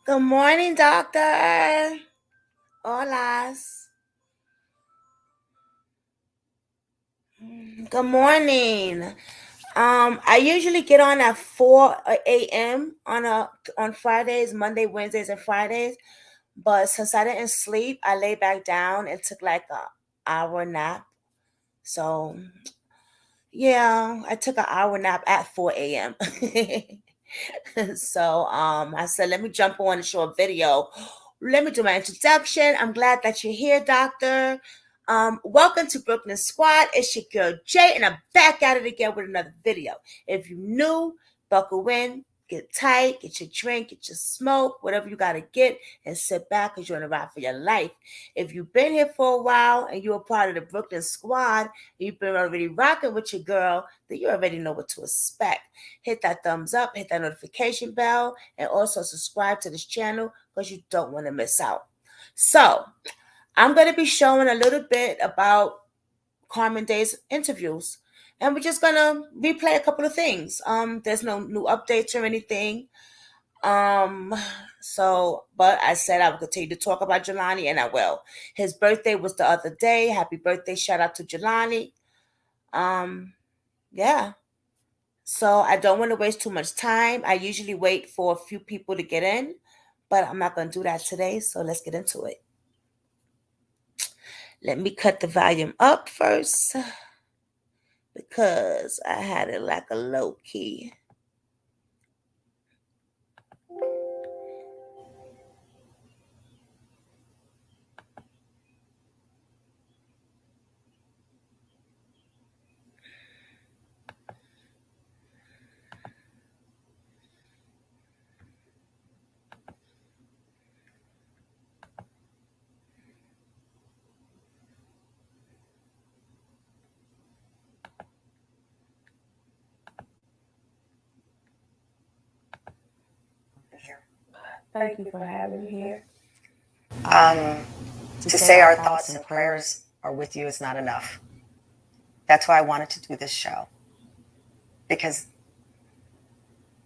Good morning, doctor. Hola. Good morning. I usually get on at 4 a.m. on Fridays, Monday, Wednesdays, and Fridays. But since I didn't sleep, I lay back down and took like a hour nap. So yeah, I took an hour nap at 4 a.m. So I said, let me jump on and show a video. Let me do my introduction. I'm glad that you're here, doctor. Welcome to Brooklyn Squad. It's your girl Jay, and I'm back at it again with another video. If you're new, buckle in, get tight, get your drink, get your smoke, whatever you gotta get, and sit back because you're on a ride for your life. If you've been here for a while and you're a part of the Brooklyn Squad, you've been already rocking with your girl, then you already know what to expect. Hit that thumbs up, hit that notification bell, and also subscribe to this channel because you don't want to miss out. So, I'm going to be showing a little bit about Carmen Day's interviews. And we're just going to replay a couple of things. There's no new updates or anything. Um, but I said I would continue to talk about Jealni, and I will. His birthday was the other day. Happy birthday. Shout out to Jealni. Um, yeah. So I don't want to waste too much time. I usually wait for a few people to get in, but I'm not going to do that today. So let's get into it. Let me cut the volume up first because I had it like a low key. Thank you for having me here. To say our thoughts and prayers are with you is not enough. That's why I wanted to do this show. Because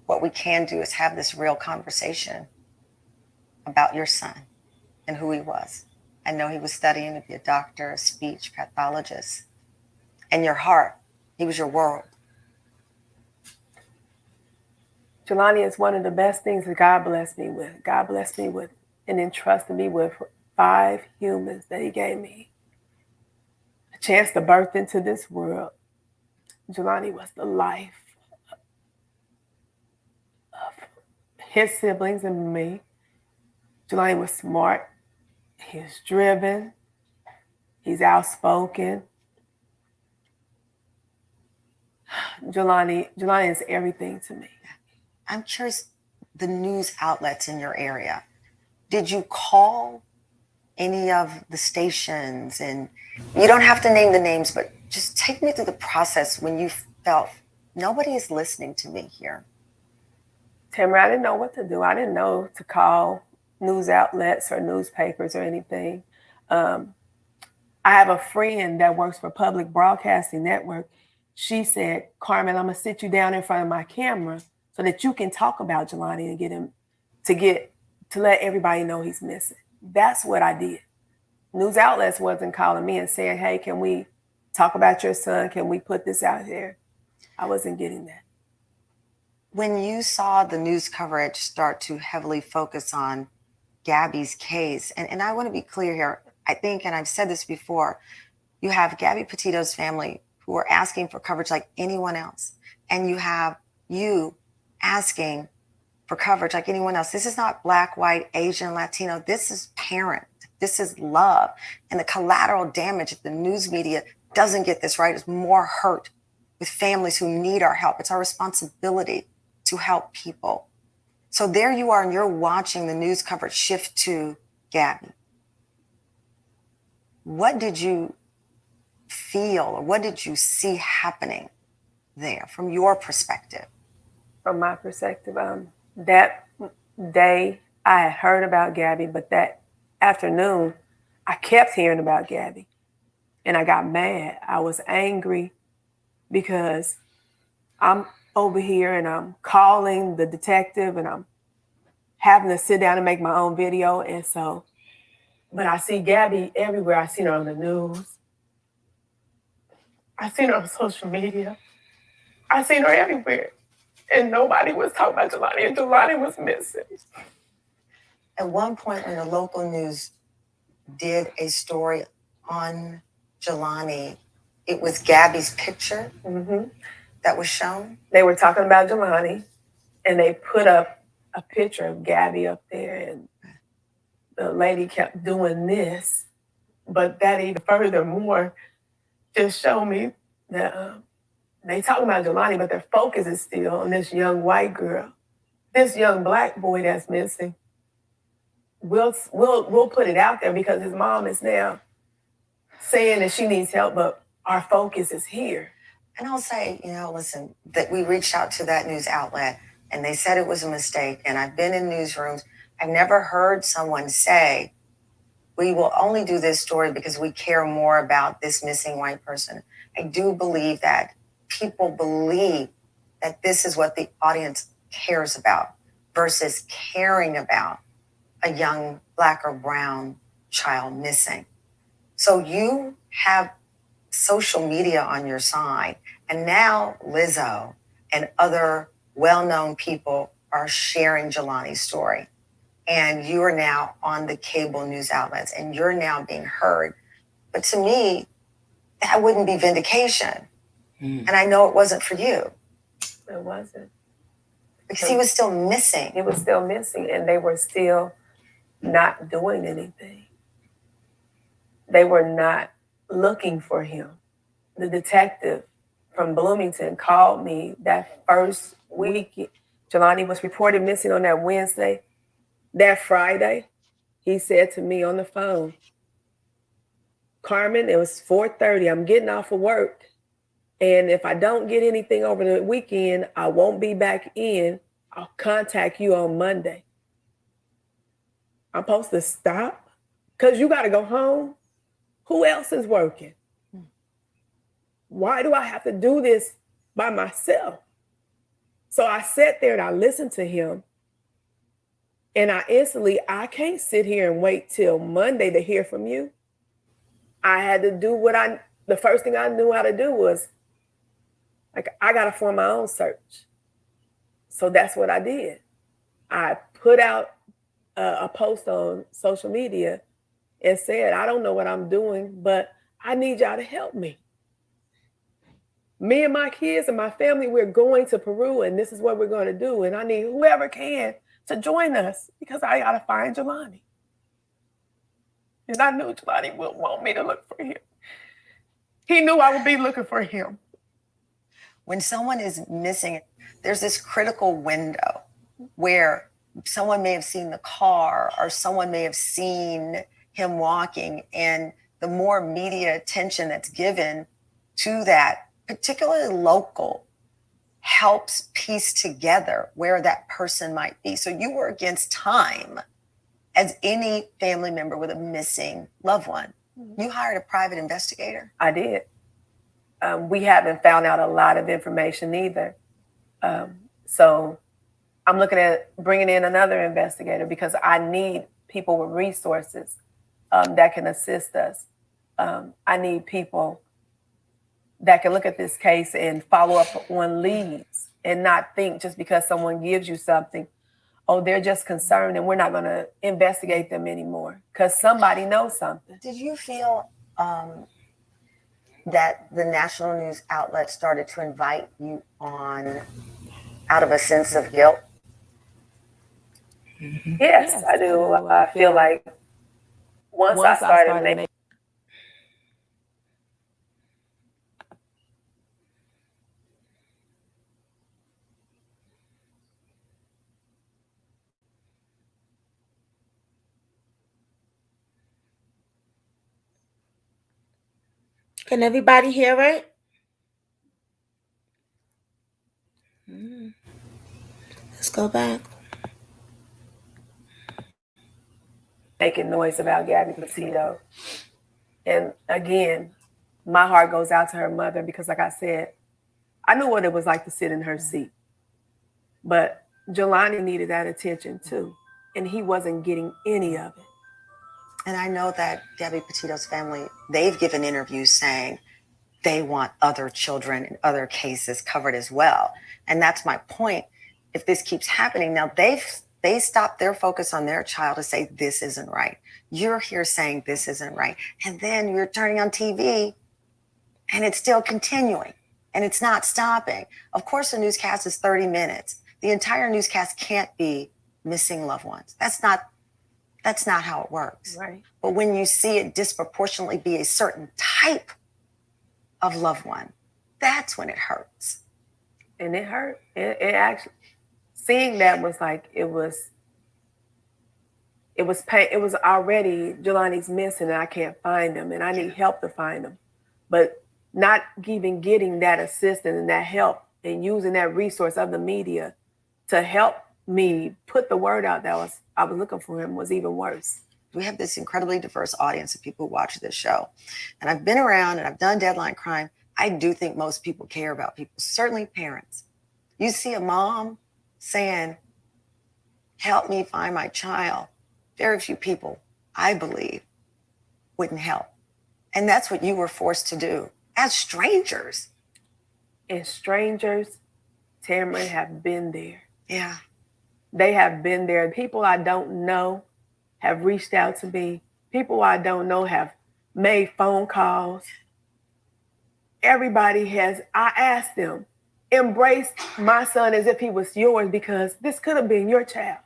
what we can do is have this real conversation about your son and who he was. I know he was studying to be a doctor, a speech pathologist. And your heart, he was your world. Jealni is one of the best things that God blessed me with. God blessed me with and entrusted me with 5 humans that he gave me a chance to birth into this world. Jealni was the life of his siblings and me. Jealni was smart. He's driven. He's outspoken. Jealni is everything to me. I'm curious, the news outlets in your area, did you call any of the stations? And you don't have to name the names, but just take me through the process when you felt nobody is listening to me here. Tamara, I didn't know what to do. I didn't know to call news outlets or newspapers or anything. I have a friend that works for Public Broadcasting Network. She said, Carmen, I'm going to sit you down in front of my camera so that you can talk about Jealni and get him to let everybody know he's missing. That's what I did. News outlets wasn't calling me and saying, hey, can we talk about your son? Can we put this out here? I wasn't getting that. When you saw the news coverage start to heavily focus on Gabby's case, and I want to be clear here, I think, and I've said this before, you have Gabby Petito's family who are asking for coverage like anyone else. And you have you asking for coverage like anyone else. This is not Black, white, Asian, Latino. This is parent. This is love. And the collateral damage if the news media doesn't get this right is more hurt with families who need our help. It's our responsibility to help people. So there you are, and you're watching the news coverage shift to Gabby. What did you feel, or what did you see happening there from your perspective? From my perspective, that day I had heard about Gabby, but that afternoon I kept hearing about Gabby and I got mad. I was angry because I'm over here and I'm calling the detective and I'm having to sit down and make my own video. And so, but I see Gabby everywhere. I seen her on the news. I seen her on social media. I seen her everywhere. And nobody was talking about Jealni, and Jealni was missing. At one point when the local news did a story on Jealni, it was Gabby's picture that was shown. They were talking about Jealni, and they put up a picture of Gabby up there, and the lady kept doing this. But that even furthermore just showed me that they talking about Jealni, but their focus is still on this young white girl, this young black boy that's missing. We'll put it out there because his mom is now saying that she needs help, but our focus is here. And I'll say, listen, that we reached out to that news outlet and they said it was a mistake. And I've been in newsrooms. I've never heard someone say, we will only do this story because we care more about this missing white person. I do believe that people believe that this is what the audience cares about versus caring about a young black or brown child missing. So you have social media on your side, and now Lizzo and other well-known people are sharing Jealni's story. And you are now on the cable news outlets and you're now being heard. But to me, that wouldn't be vindication. And I know it wasn't for you. It wasn't. Because he was still missing. He was still missing, and they were still not doing anything. They were not looking for him. The detective from Bloomington called me that first week. Jealni was reported missing on that Wednesday. That Friday, he said to me on the phone, Carmen, it was 4:30. I'm getting off of work. And if I don't get anything over the weekend, I won't be back in. I'll contact you on Monday. I'm supposed to stop because you got to go home. Who else is working? Why do I have to do this by myself? So I sat there and I listened to him. And I can't sit here and wait till Monday to hear from you. I had to do the first thing I knew how to do was, I got to form my own search. So that's what I did. I put out a post on social media and said, I don't know what I'm doing, but I need y'all to help me. Me and my kids and my family, we're going to Peru, and this is what we're going to do. And I need whoever can to join us because I got to find Jealni. And I knew Jealni would want me to look for him. He knew I would be looking for him. When someone is missing, there's this critical window where someone may have seen the car or someone may have seen him walking. And the more media attention that's given to that, particularly local, helps piece together where that person might be. So you were against time as any family member with a missing loved one. You hired a private investigator? I did. We haven't found out a lot of information either. So I'm looking at bringing in another investigator because I need people with resources that can assist us. I need people that can look at this case and follow up on leads and not think just because someone gives you something, oh, they're just concerned and we're not going to investigate them anymore because somebody knows something. Did you feel that the national news outlet started to invite you on out of a sense of guilt? Yes, I do. I feel like once I started making... Can everybody hear it? Let's go back. Making noise about Gabby Petito. And again, my heart goes out to her mother because, like I said, I knew what it was like to sit in her seat. But Jealni needed that attention too. and he wasn't getting any of it. And I know that Gabby Petito's family, they've given interviews saying they want other children in other cases covered as well. And that's my point. If this keeps happening, now they stopped their focus on their child to say this isn't right. You're here saying this isn't right. And then you're turning on TV and it's still continuing and it's not stopping. Of course, the newscast is 30 minutes. The entire newscast can't be missing loved ones. That's not how it works. Right. But when you see it disproportionately be a certain type of loved one, that's when it hurts. And it hurt. It actually, seeing that was like, it was pain. It was already Jealni's missing and I can't find him and I need help to find him. But not even getting that assistance and that help and using that resource of the media to help me put the word out that I was looking for him was even worse. We have this incredibly diverse audience of people who watch this show. And I've been around and I've done Deadline Crime. I do think most people care about people, certainly parents. You see a mom saying, help me find my child. Very few people, I believe, wouldn't help. And that's what you were forced to do as strangers. And strangers, Tamara, have been there. Yeah. They have been there. People I don't know have reached out to me. People I don't know have made phone calls. Everybody has, I asked them, embrace my son as if he was yours because this could have been your child.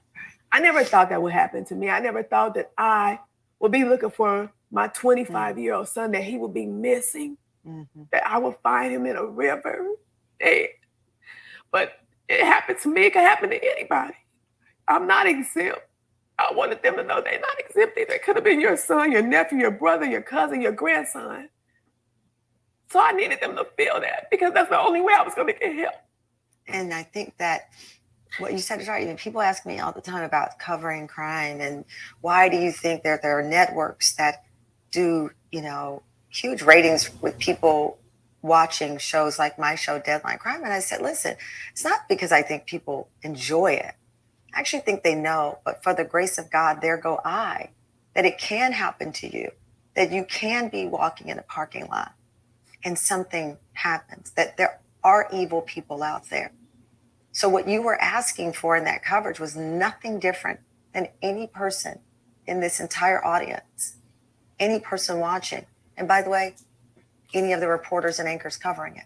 I never thought that would happen to me. I never thought that I would be looking for my 25-year-old son that he would be missing, that I would find him in a river. But it happened to me. It could happen to anybody. I'm not exempt. I wanted them to know they're not exempt. They could have been your son, your nephew, your brother, your cousin, your grandson. So I needed them to feel that because that's the only way I was going to get help. And I think that what you said is right. You know, people ask me all the time about covering crime and why do you think that there are networks that do, you know, huge ratings with people watching shows like my show, Deadline Crime? And I said, listen, it's not because I think people enjoy it. I actually think they know, but for the grace of God, there go I, that it can happen to you, that you can be walking in a parking lot and something happens, that there are evil people out there. So what you were asking for in that coverage was nothing different than any person in this entire audience, any person watching. And by the way, any of the reporters and anchors covering it.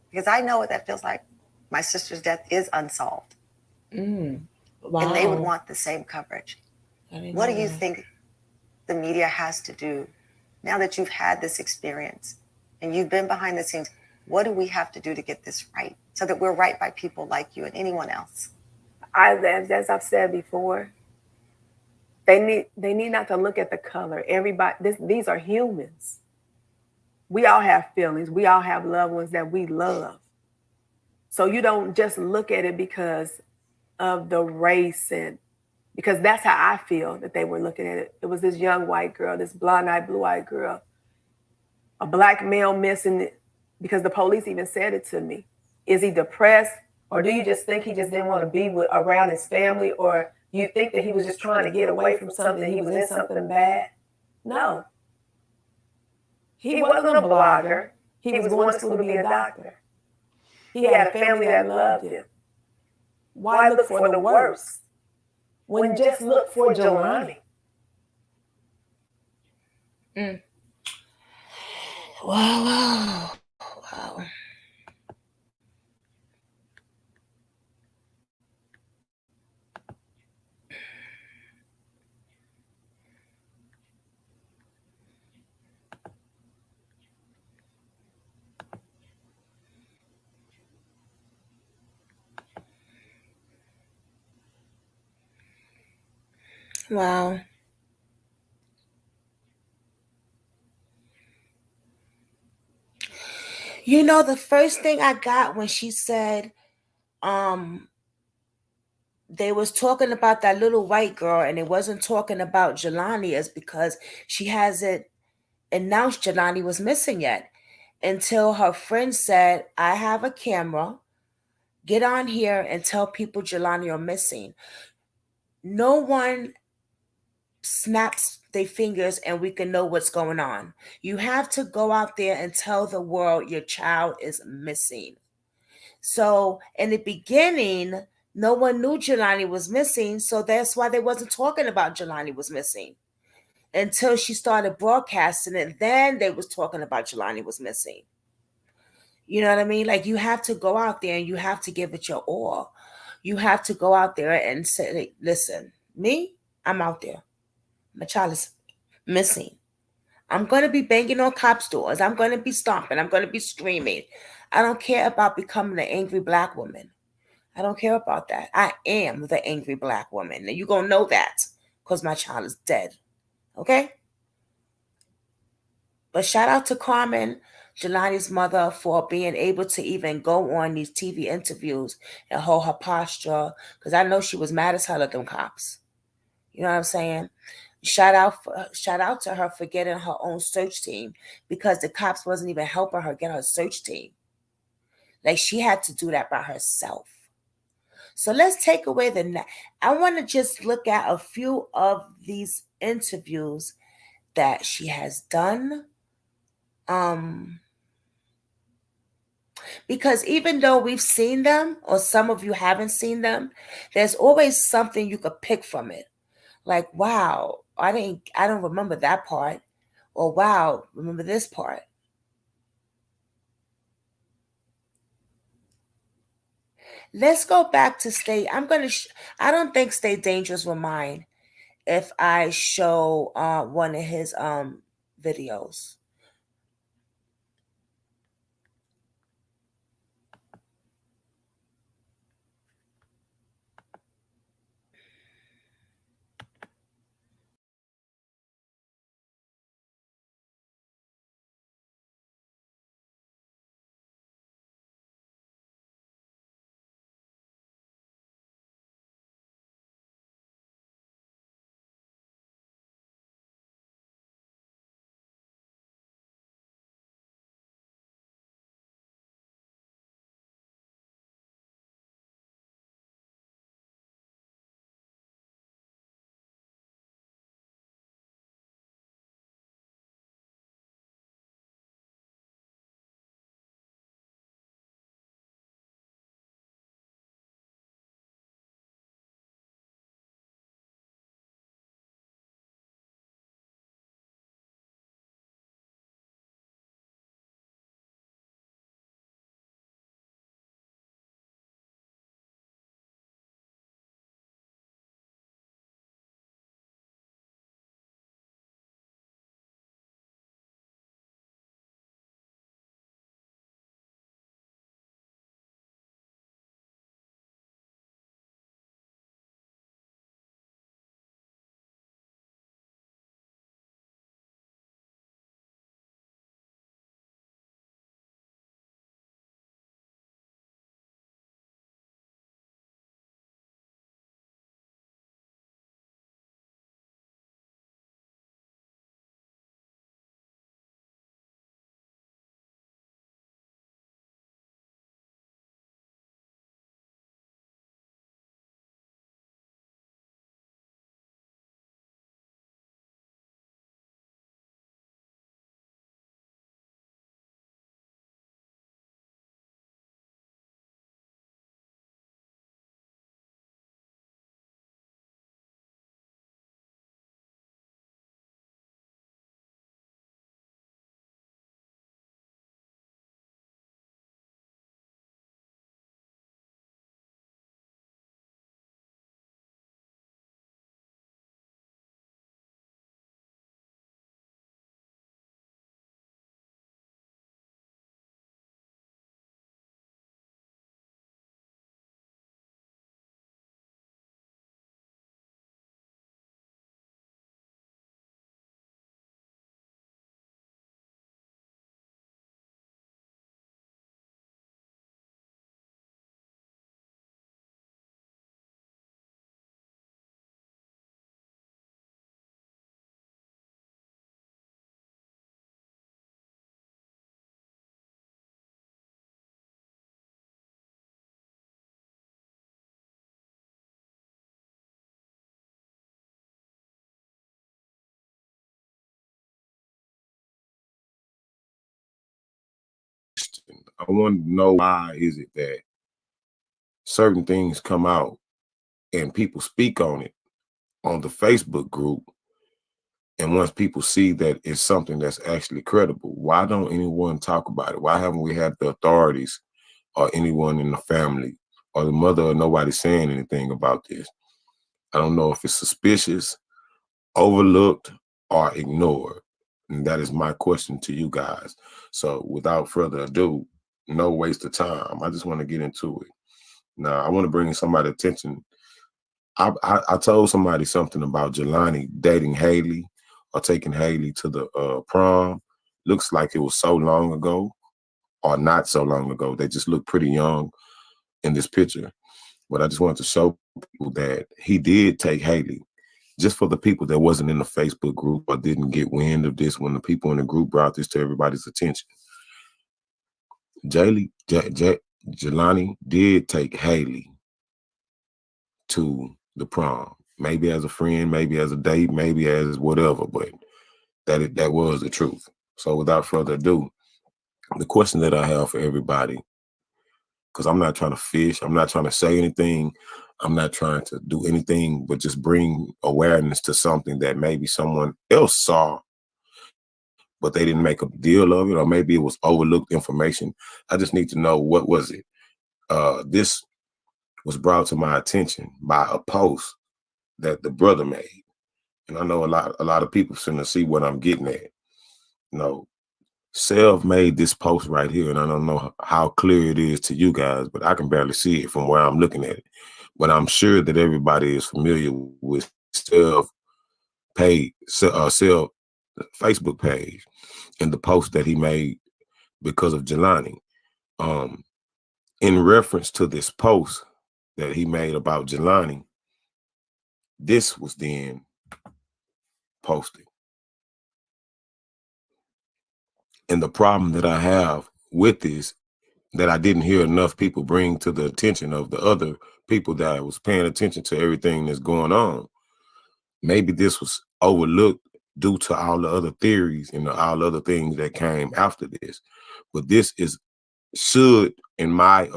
Because I know what that feels like. My sister's death is unsolved. Wow. And they would want the same coverage. What do you think the media has to do now that you've had this experience and you've been behind the scenes? What do we have to do to get this right so that we're right by people like you and anyone else? As I've said before, they need not to look at the color. These are humans. We all have feelings. We all have loved ones that we love. So you don't just look at it because of the race, and because that's how I feel that they were looking at it. It was this young white girl, this blonde-eyed, blue-eyed girl, a black male missing it, because the police even said it to me. Is he depressed? Or do you just think he just didn't want to be around his family? Or you think that he was just trying to get away from something, he was in something bad? No. He wasn't a blogger. He was going to school to be a doctor. He had a family that loved him. Why look for the worst when just look for Jealni? Wow. Wow. You know, the first thing I got when she said, they was talking about that little white girl and it wasn't talking about Jealni, is because she hasn't announced Jealni was missing yet until her friend said, I have a camera, get on here and tell people Jealni are missing. no one snaps their fingers and we can know what's going on. You have to go out there and tell the world your child is missing. So in the beginning, no one knew Jealni was missing, so that's why they wasn't talking about Jealni was missing until she started broadcasting it. Then they was talking about Jealni was missing. You know what I mean? Like, you have to go out there and you have to give it your all. You have to go out there and say, listen, me, I'm out there. My child is missing. I'm going to be banging on cops' doors. I'm going to be stomping. I'm going to be screaming. I don't care about becoming an angry black woman. I don't care about that. I am the angry black woman. And you're going to know that because my child is dead. Okay? But shout out to Carmen, Jealni's mother, for being able to even go on these TV interviews and hold her posture. Because I know she was mad as hell at them cops. You know what I'm saying? Shout out to her for getting her own search team, because the cops wasn't even helping her get her search team. Like, she had to do that by herself. So let's take away I want to just look at a few of these interviews that she has done. Because even though we've seen them, or some of you haven't seen them, there's always something you could pick from it. Like, wow, I don't remember that part. Or wow, remember this part. Let's go back to I don't think Stay Dangerous will mind if I show one of his videos. I wanted to know why is it that certain things come out and people speak on it on the Facebook group, and once people see that it's something that's actually credible, why don't anyone talk about it? Why haven't we had the authorities or anyone in the family or the mother or nobody saying anything about this? I don't know if it's suspicious, overlooked, or ignored. And that is my question to you guys. So without further ado, no waste of time. I just want to get into it. Now, I want to bring somebody's attention. I told somebody something about Jealni dating Haley or taking Haley to the prom. Looks like it was so long ago or not so long ago. They just look pretty young in this picture. But I just wanted to show people that he did take Haley. Just for the people that wasn't in the Facebook group or didn't get wind of this when the people in the group brought this to everybody's attention. Jealni did take Haley to the prom, maybe as a friend, maybe as a date, maybe as whatever, but that was the truth. So without further ado, the question that I have for everybody, because I'm not trying to fish, I'm not trying to say anything, I'm not trying to do anything but just bring awareness to something that maybe someone else saw, but they didn't make a deal of it, or maybe it was overlooked information. I just need to know, what was it? This was brought to my attention by a post that the brother made. And I know a lot of people finna see what I'm getting at. You know, Self made this post right here, and I don't know how clear it is to you guys, but I can barely see it from where I'm looking at it. But I'm sure that everybody is familiar with Self Facebook page and the post that he made because of Jealni. In reference to this post that he made about Jealni, this was then posted. And the problem that I have with this, that I didn't hear enough people bring to the attention of the other people that was paying attention to everything that's going on. Maybe this was overlooked due to all the other theories and all other things that came after this. But this should, in my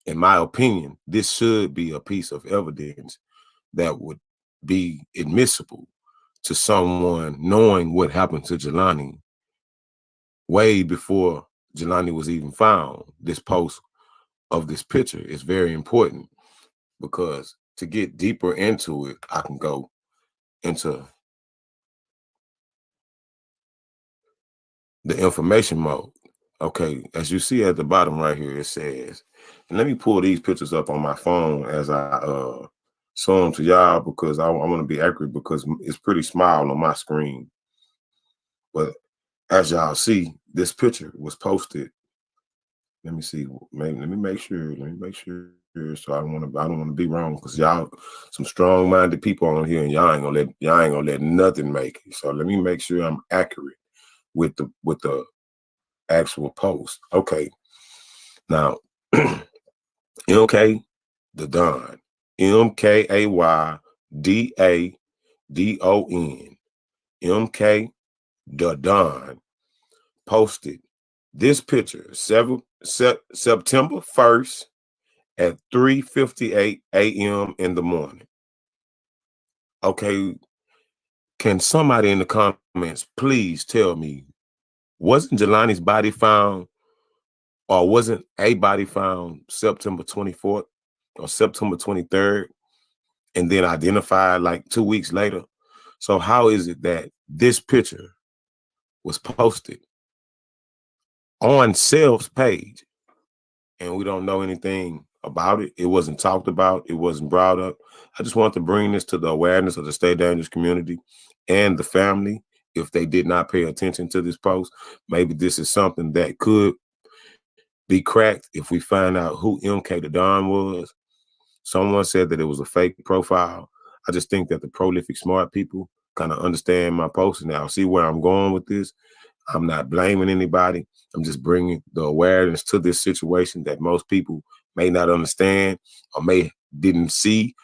opinion, this should be a piece of evidence that would be admissible to someone knowing what happened to Jealni way before Jealni was even found. This post of this picture is very important, because to get deeper into it, I can go into the information mode. Okay, as you see at the bottom right here, it says, and let me pull these pictures up on my phone as I show them to y'all, because I want to be accurate, because it's pretty small on my screen. But as y'all see, this picture was posted. Let me see. Let me make sure. So I don't want to be wrong, because y'all some strong-minded people on here, and y'all ain't gonna let nothing make it. So let me make sure I'm accurate with the actual post. Okay. Now, MK the Don, MKAYDADON, MK the Don posted this picture September 1st at 3:58 a.m. in the morning. Okay, can somebody in the comments please tell me, wasn't Jealni's body found, or wasn't a body found September 24th or September 23rd, and then identified like 2 weeks later? So how is it that this picture was posted on Self's page and we don't know anything about it? It wasn't talked about. It wasn't brought up. I just want to bring this to the awareness of the Stay Dangerous community and the family. If they did not pay attention to this post, maybe this is something that could be cracked if we find out who MK the Don was. Someone said that it was a fake profile. I just think that the prolific smart people kind of understand my post now. See where I'm going with this? I'm not blaming anybody. I'm just bringing the awareness to this situation that most people may not understand, or may didn't see,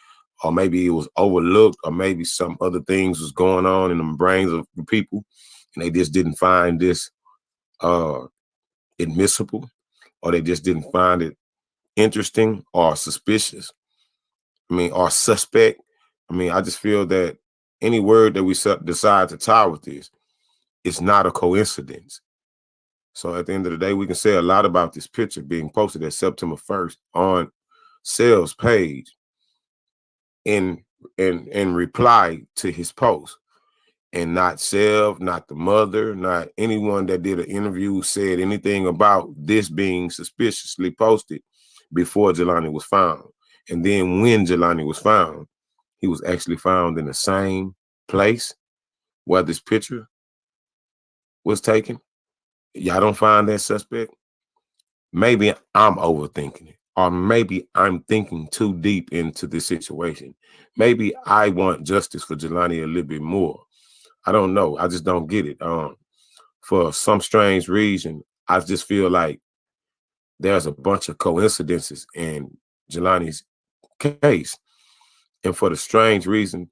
or maybe it was overlooked, or maybe some other things was going on in the brains of the people, and they just didn't find this admissible, or they just didn't find it interesting or suspicious. I mean, or suspect. I mean, I just feel that any word that we decide to tie with this, it's not a coincidence. So at the end of the day, we can say a lot about this picture being posted at September 1st on Cell's page in reply to his post. And not Sev, not the mother, not anyone that did an interview said anything about this being suspiciously posted before Jealni was found. And then when Jealni was found, he was actually found in the same place where this picture was taken. Y'all don't find that suspect? Maybe I'm overthinking it, or maybe I'm thinking too deep into this situation. Maybe I want justice for Jealni a little bit more. I don't know. I just don't get it. For some strange reason, I just feel like there's a bunch of coincidences in Jealni's case. And for the strange reason,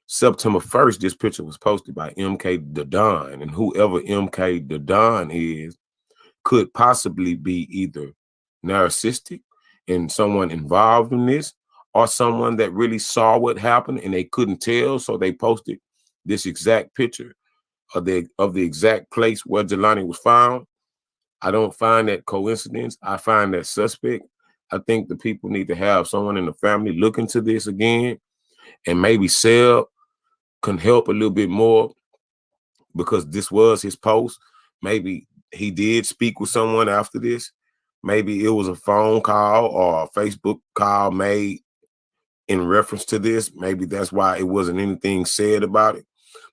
September 1st, this picture was posted by MK the Don. And whoever MK the Don is could possibly be either narcissistic and someone involved in this, or someone that really saw what happened and they couldn't tell. So they posted this exact picture of the exact place where Jealni was found. I don't find that coincidence. I find that suspect. I think the people need to have someone in the family look into this again, and maybe Sel can help a little bit more because this was his post. Maybe he did speak with someone after this. Maybe it was a phone call or a Facebook call made in reference to this. Maybe that's why it wasn't anything said about it.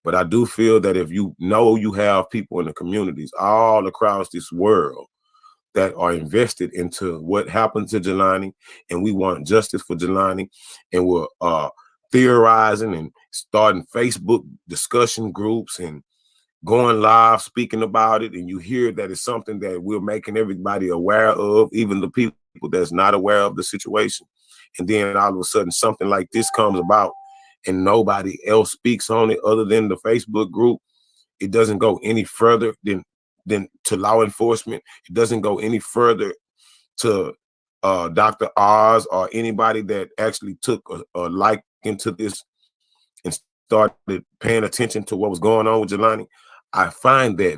But I do feel that if you know you have people in the communities all across this world that are invested into what happened to Jealni, and we want justice for Jealni, and we're theorizing and starting Facebook discussion groups and going live speaking about it, and you hear that it's something that we're making everybody aware of, even the people that's not aware of the situation. And then all of a sudden something like this comes about and nobody else speaks on it other than the Facebook group. It doesn't go any further than to law enforcement. It doesn't go any further to Dr. Oz or anybody that actually took a liking to this and started paying attention to what was going on with Jealni. I find that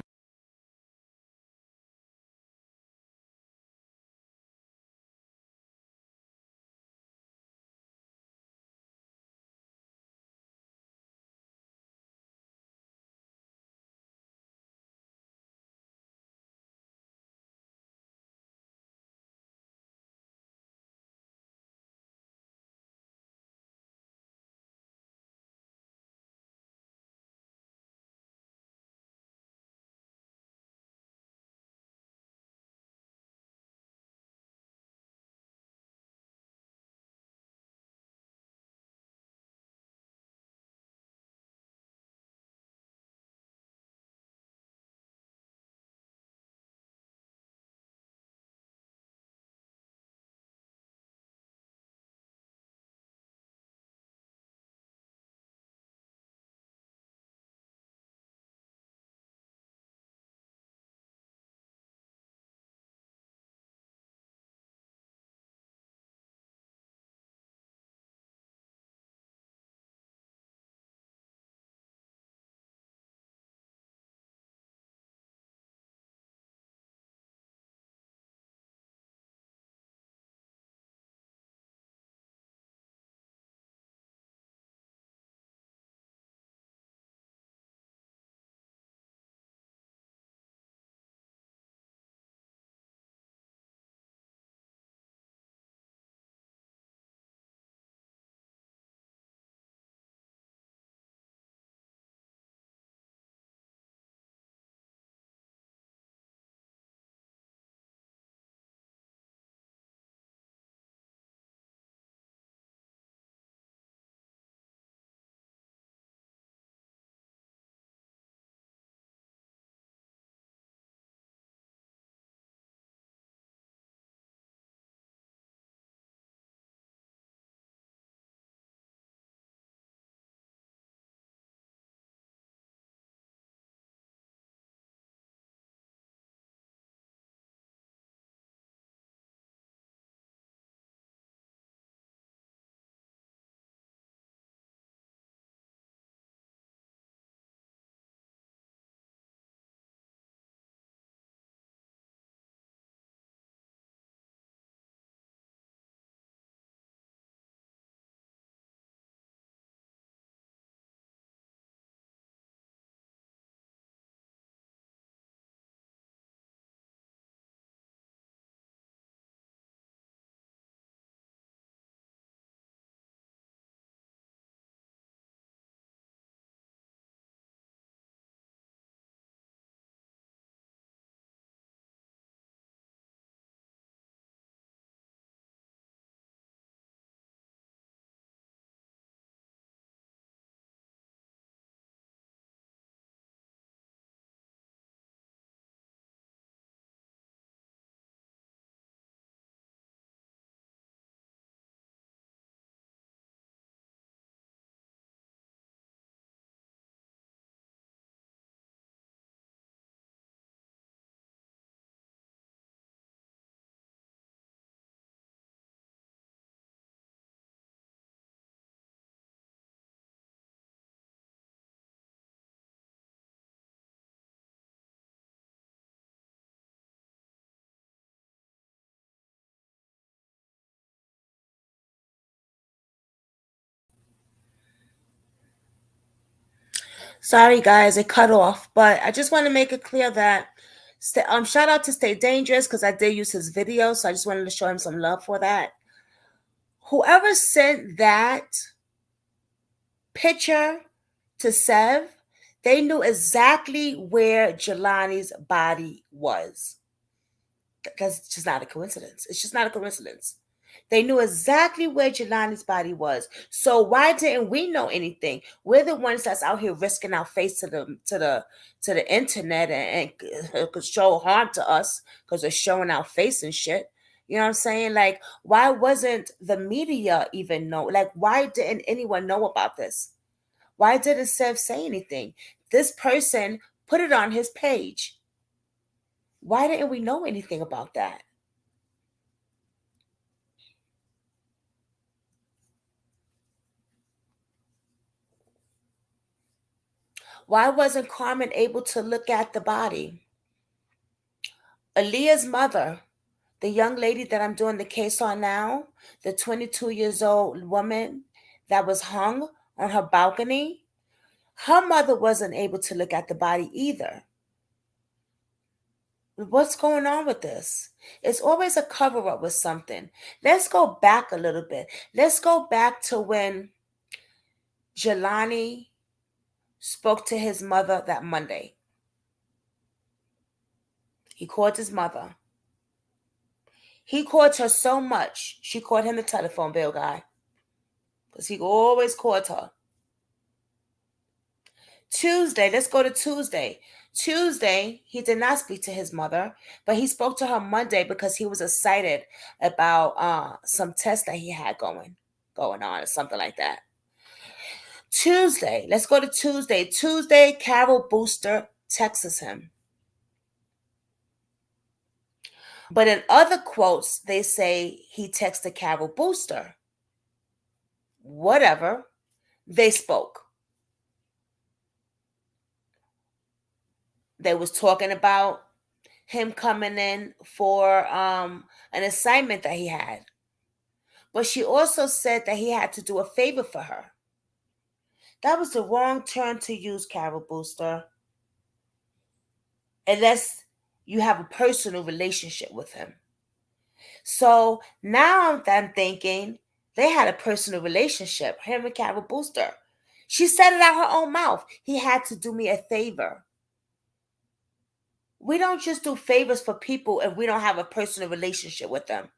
Sorry, guys, it cut off, but I just want to make it clear that shout out to Stay Dangerous because I did use his video, so I just wanted to show him some love for that. Whoever sent that picture to Sev, they knew exactly where Jealni's body was. Because it's just not a coincidence. It's just not a coincidence. They knew exactly where Jealni's body was. So why didn't we know anything? We're the ones that's out here risking our face to the internet and could show harm to us because they're showing our face and shit. You know what I'm saying? Like, why wasn't the media even know? Like, why didn't anyone know about this? Why didn't Sev say anything? This person put it on his page. Why didn't we know anything about that? Why wasn't Carmen able to look at the body? Aaliyah's mother, the young lady that I'm doing the case on now, the 22 years old woman that was hung on her balcony, her mother wasn't able to look at the body either. What's going on with this? It's always a cover up with something. Let's go back a little bit. Let's go back to when Jealni spoke to his mother that Monday. He called his mother. He called her so much, she called him the telephone bill guy. Because he always called her. Tuesday, let's go to Tuesday. Tuesday, he did not speak to his mother, but he spoke to her Monday because he was excited about some tests that he had going on or something like that. Tuesday, let's go to Tuesday. Tuesday, Carol Booster texts him. But in other quotes, they say he texted Carol Booster. Whatever. They spoke. They was talking about him coming in for an assignment that he had. But she also said that he had to do a favor for her. That was the wrong term to use, Carol Booster. Unless you have a personal relationship with him. So now I'm thinking they had a personal relationship, him and Carol Booster. She said it out her own mouth. He had to do me a favor. We don't just do favors for people if we don't have a personal relationship with them.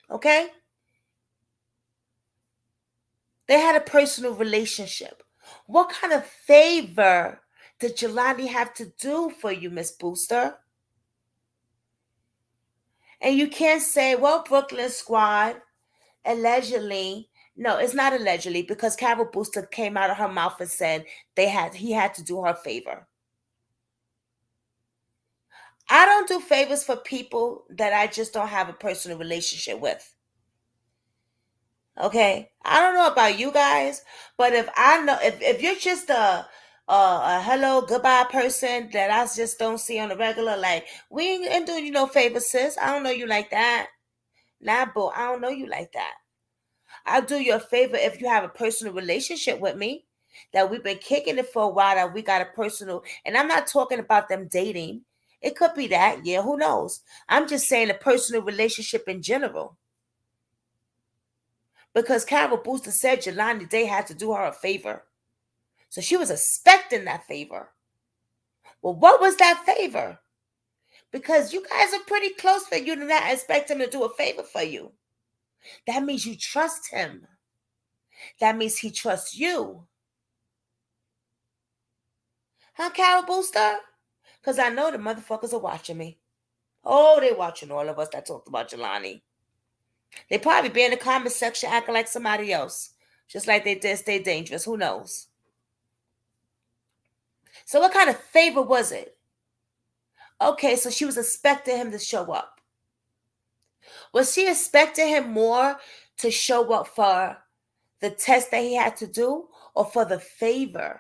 Okay? They had a personal relationship. What kind of favor did Jealni have to do for you, Miss Booster? And you can't say, well, Brooklyn Squad, allegedly. No, it's not allegedly because Carol Booster came out of her mouth and said he had to do her a favor. I don't do favors for people that I just don't have a personal relationship with. Okay, I don't know about you guys, but if you're just a hello goodbye person that I just don't see on the regular, like we ain't doing you no favors, sis. I don't know you like that. Nah, boo, I don't know you like that. I'll do you a favor if you have a personal relationship with me, that we've been kicking it for a while, that we got a personal, and I'm not talking about them dating. It could be that, yeah, who knows? I'm just saying a personal relationship in general. Because Carol Booster said Jealni Day had to do her a favor. So she was expecting that favor. Well, what was that favor? Because you guys are pretty close for you to not expect him to do a favor for you. That means you trust him. That means he trusts you. Huh, Carol Booster? Because I know the motherfuckers are watching me. Oh, they're watching all of us that talked about Jealni. They probably be in the comment section acting like somebody else. Just like they did Stay Dangerous. Who knows? So what kind of favor was it? Okay, so she was expecting him to show up. Was she expecting him more to show up for the test that he had to do or for the favor?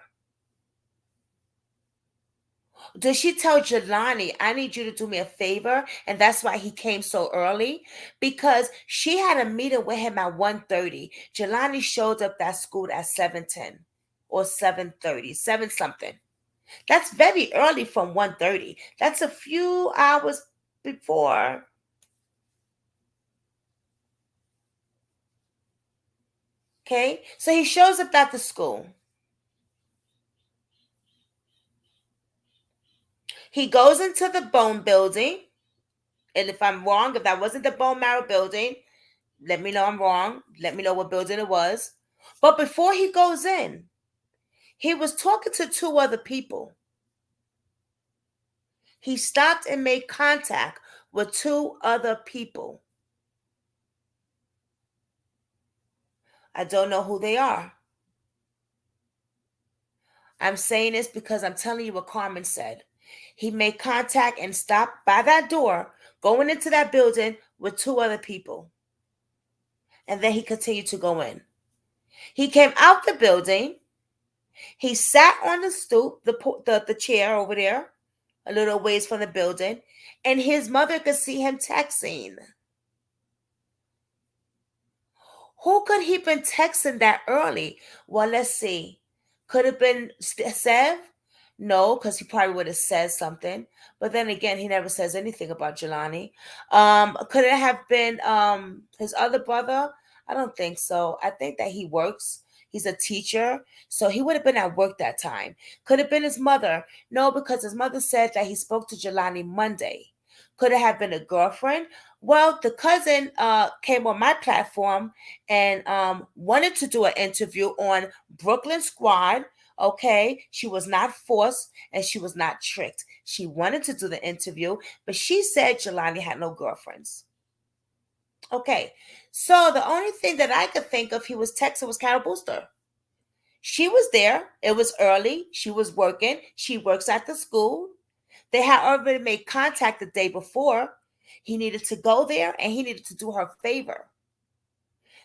Did she tell Jealni, I need you to do me a favor, and that's why he came so early? Because she had a meeting with him at 1:30. Jealni showed up at school at 7:10. or 7:30, 7 something. That's very early from 1:30. That's a few hours before. Okay, so he shows up at the school. He goes into the bone building. And if I'm wrong, if that wasn't the bone marrow building, let me know I'm wrong. Let me know what building it was. But before he goes in, he was talking to 2 other people. He stopped and made contact with 2 other people. I don't know who they are. I'm saying this because I'm telling you what Carmen said. He made contact and stopped by that door, going into that building with 2 other people. And then he continued to go in. He came out the building. He sat on the stoop, the chair over there, a little ways from the building, and his mother could see him texting. Who could he been texting that early? Well, let's see. Could have been Sev? No, because he probably would have said something. But then again, he never says anything about Jealni. Could it have been his other brother? I don't think so. I think that he works. He's a teacher, so he would have been at work that time. Could have been his mother? No, because his mother said that he spoke to Jealni Monday. Could it have been a girlfriend? Well, the cousin came on my platform and wanted to do an interview on Brooklyn Squad. Okay, she was not forced and she was not tricked. She wanted to do the interview, but she said Jealni had no girlfriends. Okay, so the only thing that I could think of he was texting was Carol Booster. She was there. It was early. She was working. She works at the school. They had already made contact the day before. He needed to go there and he needed to do her a favor.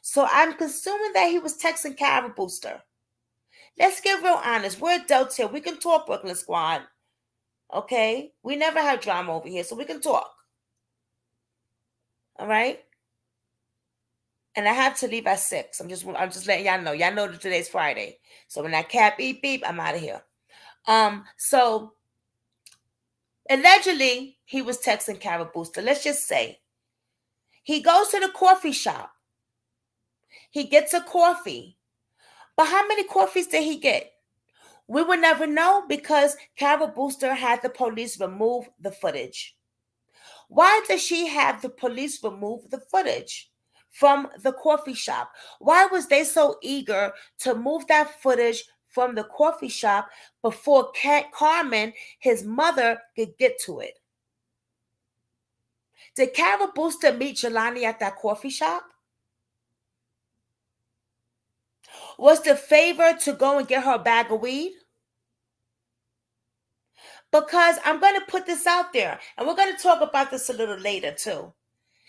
So I'm assuming that he was texting Carol Booster. Let's get real honest. We're adults here. We can talk, Brooklyn Squad. Okay? We never have drama over here, so we can talk. All right? And I have to leave at 6. I'm just letting y'all know. Y'all know that today's Friday. So when that cat beep beep, I'm out of here. So allegedly he was texting Carol Booster. Let's just say he goes to the coffee shop. He gets a coffee. But how many coffees did he get? We would never know because Carol Booster had the police remove the footage. Why does she have the police remove the footage from the coffee shop? Why was they so eager to move that footage from the coffee shop before Carmen, his mother, could get to it? Did Carol Booster meet Jealni at that coffee shop? Was the favor to go and get her a bag of weed? Because I'm going to put this out there, and we're going to talk about this a little later too.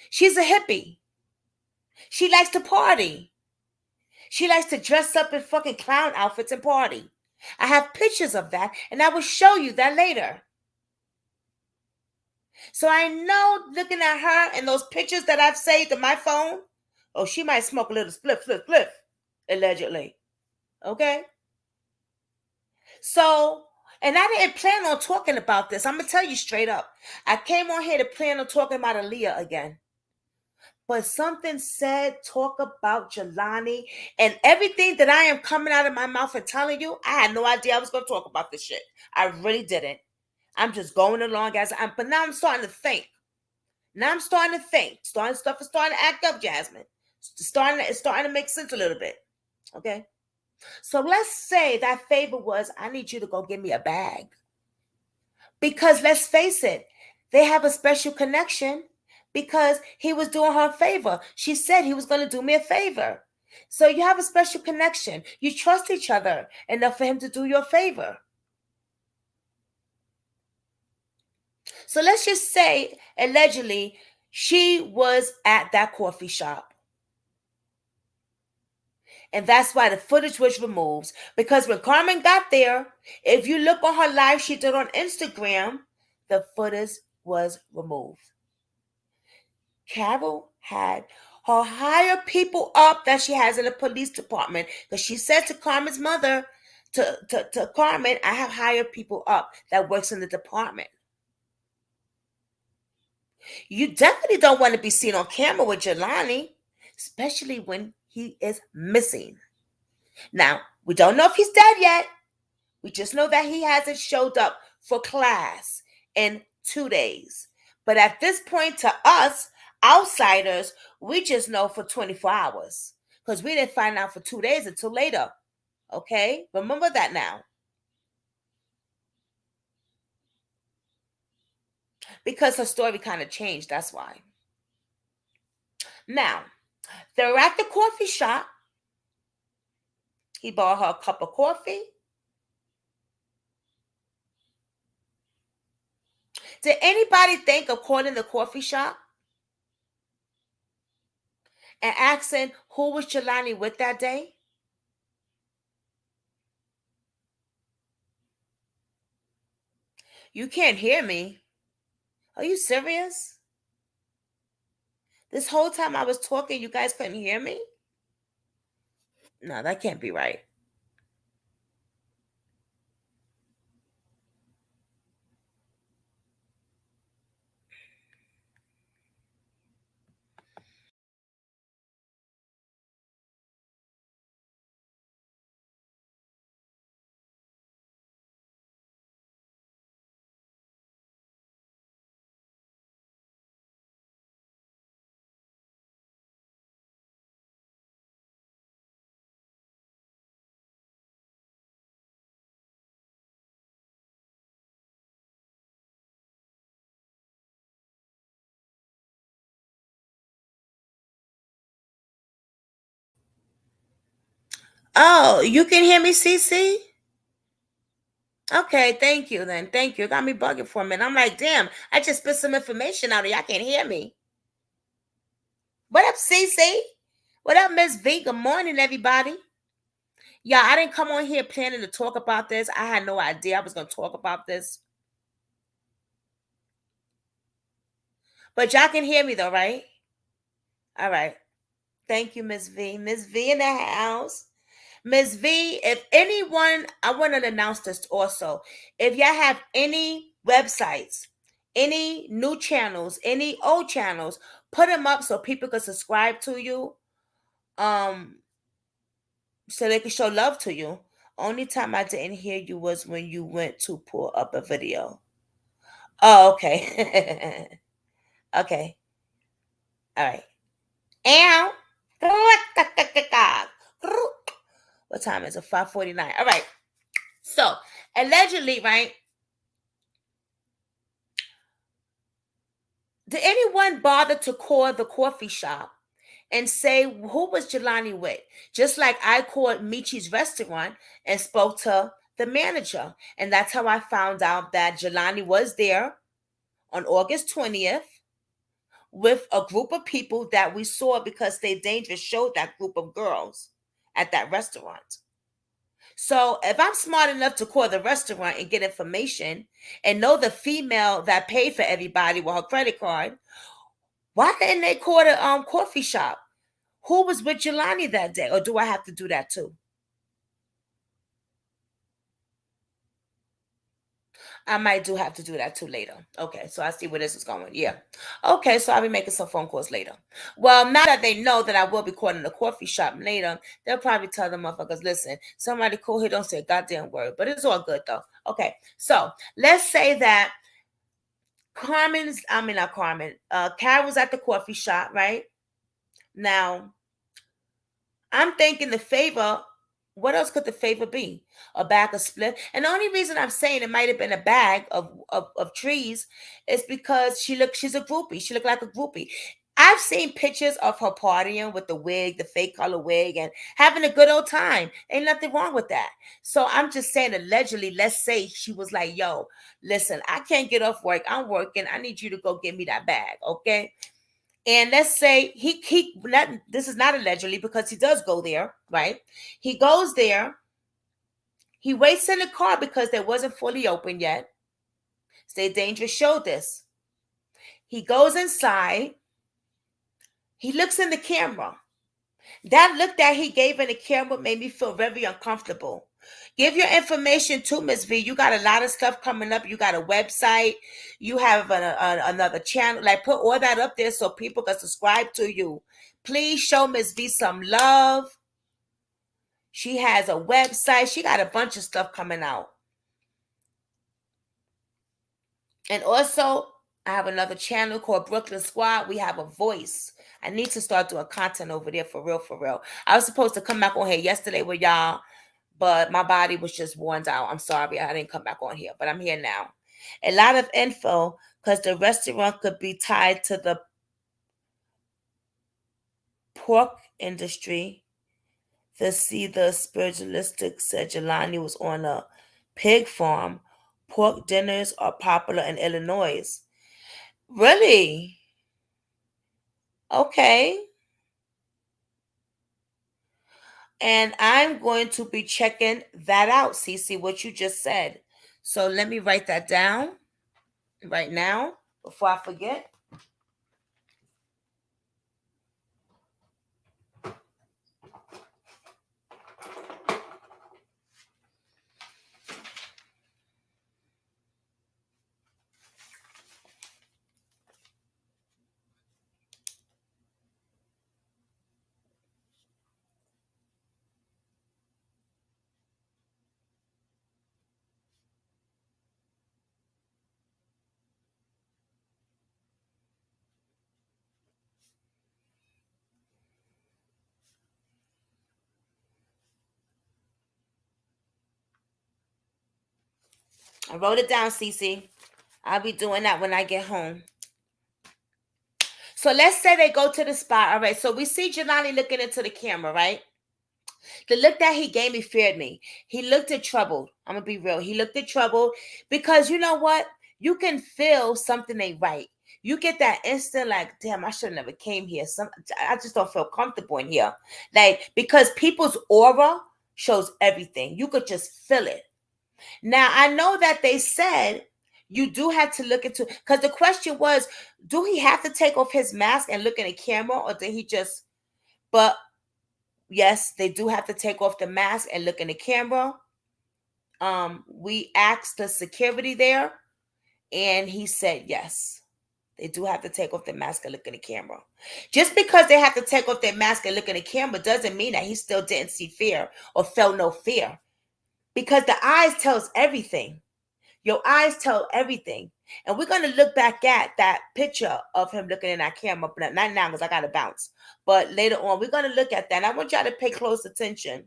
She's a hippie. She likes to party. She likes to dress up in fucking clown outfits and party. I have pictures of that, and I will show you that later. So I know, looking at her and those pictures that I've saved on my phone, oh, she might smoke a little spliff, allegedly. Okay? So, and I didn't plan on talking about this. I'm going to tell you straight up. I came on here to plan on talking about Aaliyah again. But something said, talk about Jealni, and everything that I am coming out of my mouth and telling you, I had no idea I was going to talk about this shit. I really didn't. I'm just going along but now I'm starting to think. Stuff is starting to act up, Jasmine. It's starting to make sense a little bit. Okay? So let's say that favor was, I need you to go get me a bag. Because let's face it, they have a special connection because he was doing her a favor. She said he was going to do me a favor. So you have a special connection. You trust each other enough for him to do you a favor. So let's just say, allegedly, she was at that coffee shop. And that's why the footage was removed. Because when Carmen got there, if you look on her live she did on Instagram, the footage was removed. Carol had her higher people up that she has in the police department. Because she said to Carmen's mother, to Carmen, I have hired people up that works in the department. You definitely don't want to be seen on camera with Jealni, especially when he is missing. Now, we don't know if he's dead yet. We just know that he hasn't showed up for class in 2 days. But at this point, to us, outsiders, we just know for 24 hours. Because we didn't find out for 2 days until later. Okay? Remember that now. Because her story kind of changed, that's why. Now, they're at the coffee shop. He bought her a cup of coffee. Did anybody think of calling the coffee shop and asking who was Jealni with that day? You can't hear me. Are you serious? This whole time I was talking, you guys couldn't hear me? No, that can't be right. Oh, you can hear me, CC? Okay, thank you then. Thank you. It got me bugging for a minute. I'm like, damn, I just spit some information out of y'all can't hear me. What up, CC? What up, Miss V? Good morning, everybody. Yeah, I didn't come on here planning to talk about this. I had no idea I was going to talk about this. But y'all can hear me though, right? All right. Thank you, Miss V. Miss V in the house. Miss V, if anyone, I want to announce this also. If y'all have any websites, any new channels, any old channels, put them up so people can subscribe to you. So they can show love to you. Only time I didn't hear you was when you went to pull up a video. Oh, okay. Okay. All right. Ow. What time is it? 5:49. All right. So, allegedly, right? Did anyone bother to call the coffee shop and say who was Jealni with? Just like I called Michi's restaurant and spoke to the manager. And that's how I found out that Jealni was there on August 20th with a group of people that we saw because Stay Dangerous showed that group of girls at that restaurant. So if I'm smart enough to call the restaurant and get information and know the female that paid for everybody with her credit card, why didn't they call the coffee shop? Who was with Jealni that day? Or do I have to do that too? I might do have to do that too later. Okay, so I see where this is going. Yeah. Okay, so I'll be making some phone calls later. Well, now that they know that I will be calling the coffee shop later, they'll probably tell the motherfuckers, listen, somebody cool here don't say a goddamn word. But it's all good though. Okay, so let's say that Carmen's, I mean not Carmen, Carol's at the coffee shop, right? Now, I'm thinking the favor, what else could the favor be? A bag of split. And the only reason I'm saying it might have been a bag of trees is because she's a groupie. She looked like a groupie. I've seen pictures of her partying with the wig, the fake color wig, and having a good old time. Ain't nothing wrong with that. So I'm just saying, allegedly, let's say she was like, yo, listen, I can't get off work. I'm working. I need you to go get me that bag, okay? And let's say this is not allegedly because he does go there, right? He goes there. He waits in the car because they wasn't fully open yet. Stay Dangerous showed this. He goes inside. He looks in the camera. That look that he gave in the camera made me feel very uncomfortable Give your information to Miss V. You got a lot of stuff coming up. You got a website. You have another channel. Like, put all that up there so people can subscribe to you. Please show Miss V some love. She has a website. She got a bunch of stuff coming out. And also, I have another channel called Brooklyn Squad. We have a voice. I need to start doing content over there for real, for real. I was supposed to come back on here yesterday with y'all, but my body was just worn out. I'm sorry I didn't come back on here, but I'm here now. A lot of info, because the restaurant could be tied to the pork industry. The spiritualistic said Jealni was on a pig farm. Pork dinners are popular in Illinois. Really? Okay. And I'm going to be checking that out, Cece, what you just said. So let me write that down right now before I forget. I wrote it down, Cece. I'll be doing that when I get home. So let's say they go to the spot. All right. So we see Jealni looking into the camera, right? The look that he gave me feared me. He looked at troubled. I'm going to be real. He looked at troubled because you know what? You can feel something ain't right. You get that instant like, damn, I should have never came here. I just don't feel comfortable in here. Like, because people's aura shows everything. You could just feel it. Now, I know that they said you do have to look into, because the question was, do he have to take off his mask and look in the camera, or did he just, but yes, they do have to take off the mask and look in the camera. We asked the security there, and he said yes. They do have to take off the mask and look in the camera. Just because they have to take off their mask and look in the camera doesn't mean that he still didn't see fear or felt no fear. Because the eyes tells everything. Your eyes tell everything. And we're going to look back at that picture of him looking in that camera. But not now because I got to bounce. But later on, we're going to look at that. And I want y'all to pay close attention.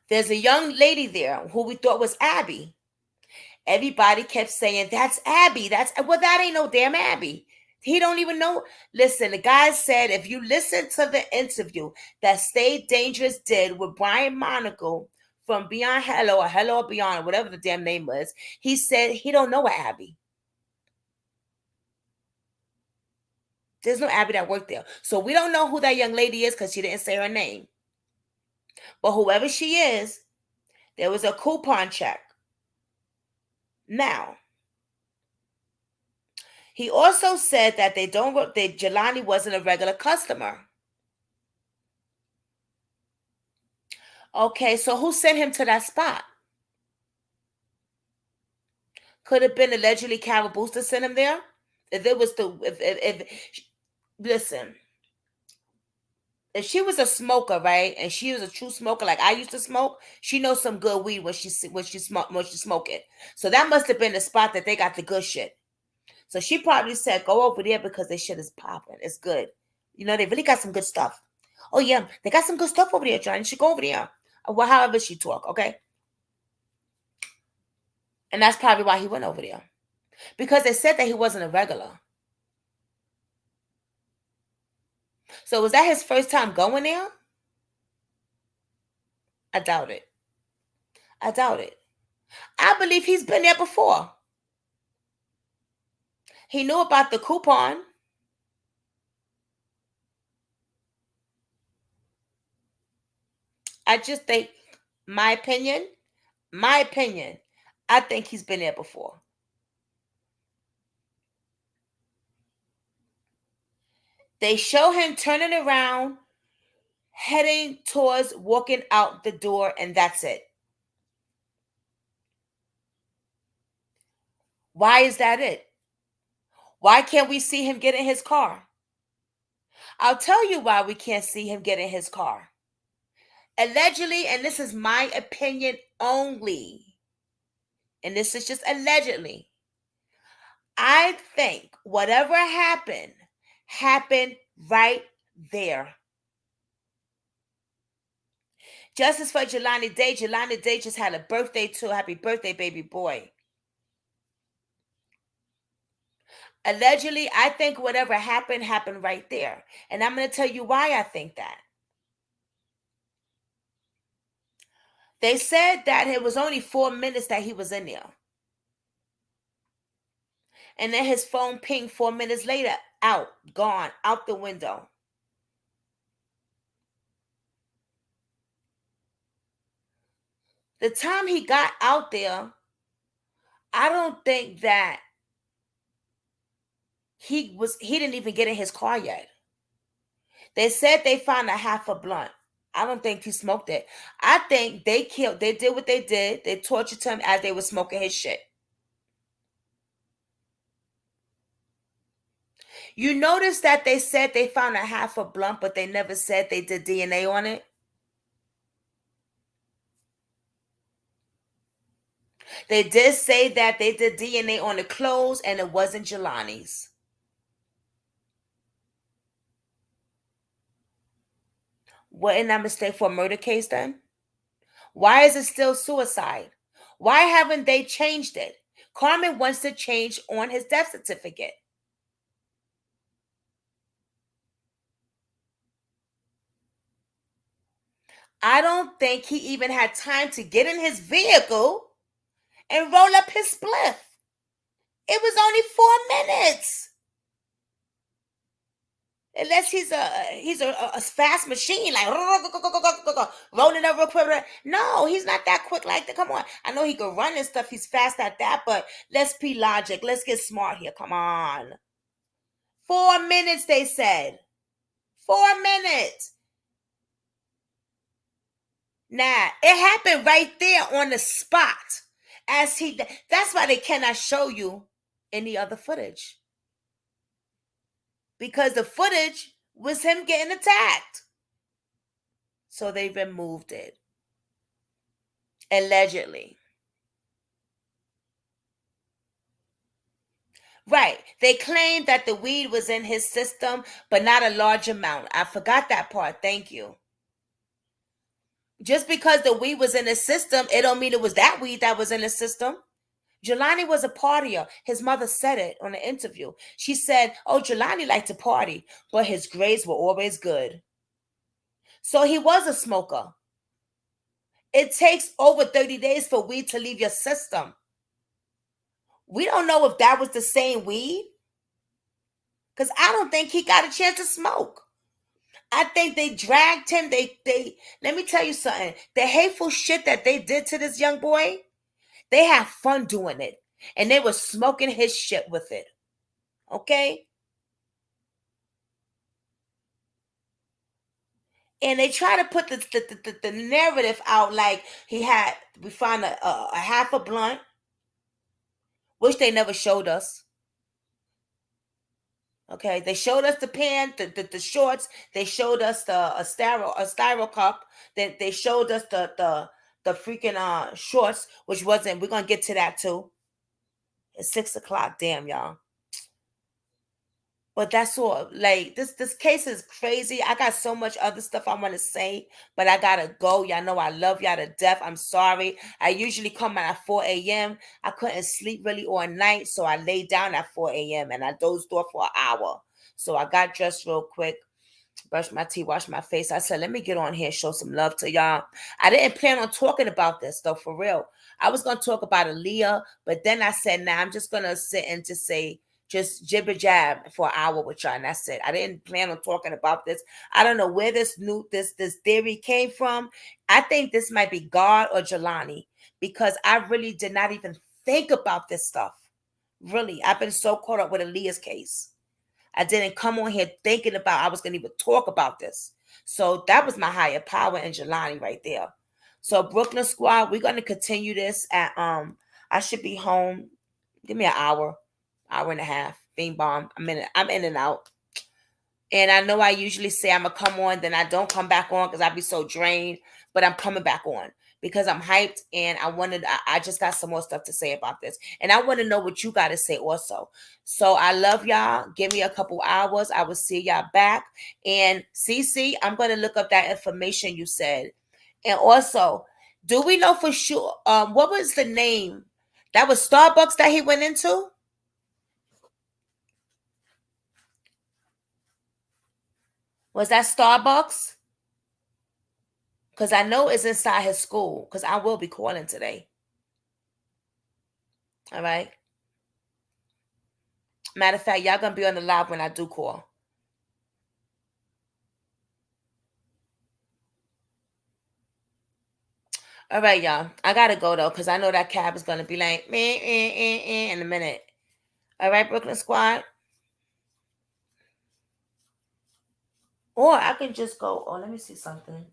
There's a young lady there who we thought was Abby. Everybody kept saying, that's Abby. That ain't no damn Abby. He don't even know. Listen, the guy said, if you listen to the interview that Stay Dangerous did with Brian Monaco from Beyond Hello or Hello or Beyond, or whatever the damn name was, he said he don't know a Abby. There's no Abby that worked there. So we don't know who that young lady is because she didn't say her name. But whoever she is, there was a coupon check. Now, he also said that Jealni wasn't a regular customer. Okay, so who sent him to that spot? Could have been allegedly Carol Booster sent him there. If it was listen, if she was a smoker, right, and she was a true smoker, like I used to smoke, she knows some good weed when she smoke it. So that must have been the spot that they got the good shit. So she probably said, go over there because their shit is popping. It's good. You know, they really got some good stuff. Oh, yeah, they got some good stuff over there, John. You should go over there. Well, however she talk, okay? And that's probably why he went over there. Because they said that he wasn't a regular. So was that his first time going there? I doubt it. I doubt it. I believe he's been there before. He knew about the coupon. I just think, my opinion, I think he's been there before. They show him turning around heading towards walking out the door, and that's it. Why is that it? Why can't we see him get in his car? I'll tell you why we can't see him get in his car. Allegedly, and this is my opinion only, and this is just allegedly, I think whatever happened right there. Justice for Jealni Day. Jealni Day just had a birthday too. Happy birthday, baby boy. Allegedly, I think whatever happened right there. And I'm going to tell you why I think that. They said that it was only 4 minutes that he was in there. And then his phone pinged 4 minutes later. Out, gone, out the window. The time he got out there, I don't think that he didn't even get in his car yet. They said they found a half a blunt. I don't think he smoked it. I think they did what they did. They tortured him as they were smoking his shit. You notice that they said they found a half a blunt, but they never said they did DNA on it? They did say that they did DNA on the clothes and it wasn't Jealni's. Wasn't that mistake for a murder case then? Why is it still suicide? Why haven't they changed it? Carmen wants to change on his death certificate. I don't think he even had time to get in his vehicle and roll up his spliff. It was only 4 minutes. Unless he's a fast machine, like rolling up real quick. No, he's not that quick like that. Come on. I know he can run and stuff. He's fast at that, but let's be logic. Let's get smart here. Come on. 4 minutes, they said. 4 minutes. Nah, it happened right there on the spot. That's why they cannot show you any other footage. Because the footage was him getting attacked. So they removed it. Allegedly. Right. They claimed that the weed was in his system, but not a large amount. I forgot that part. Thank you. Just because the weed was in his system, it don't mean it was that weed that was in his system. Jealni was a partier. His mother said it on the interview. She said, oh, Jealni liked to party, but his grades were always good. So he was a smoker. It takes over 30 days for weed to leave your system. We don't know if that was the same weed, because I don't think he got a chance to smoke. I think they dragged him. They let me tell you something. The hateful shit that they did to this young boy, they had fun doing it. And they were smoking his shit with it. Okay? And they try to put the narrative out like we found a half a blunt, which they never showed us. Okay, they showed us the pants, the shorts. They showed us a styro cup. They showed us the freaking shorts, which wasn't. We're gonna get to that too. It's 6 o'clock. Damn, y'all. But that's all. Like this case is crazy. I got so much other stuff I want to say, but I gotta go. Y'all know I love y'all to death. I'm sorry. I usually come out at 4 a.m. I couldn't sleep really all night, so I laid down at 4 a.m. and I dozed off for an hour. So I got dressed real quick, brushed my teeth, washed my face. I said, let me get on here and show some love to y'all. I didn't plan on talking about this though, for real. I was gonna talk about Aaliyah, but then I said, nah, I'm just gonna sit and just say. Just jibber jab for an hour with y'all, and that's it. I didn't plan on talking about this. I don't know where this theory came from. I think this might be God or Jealni, because I really did not even think about this stuff. Really, I've been so caught up with Aaliyah's case. I didn't come on here thinking about I was going to even talk about this. So that was my higher power in Jealni right there. So Brooklyn Squad, we're gonna continue this at I should be home. Give me an hour and a half. Bing bong. I'm in and out. And I know I usually say I'm gonna come on, then I don't come back on because I be so drained. But I'm coming back on because I'm hyped and I just got some more stuff to say about this. And I want to know what you got to say also. So I love y'all. Give me a couple hours. I will see y'all back. And CC, I'm gonna look up that information you said. And also, do we know for sure what was the name? That was Starbucks that he went into? Was that Starbucks? Because I know it's inside his school. Because I will be calling today. All right. Matter of fact, y'all going to be on the live when I do call. All right, y'all. I got to go, though, because I know that cab is going to be like, in a minute. All right, Brooklyn Squad. Or I can just go. Oh, let me see something.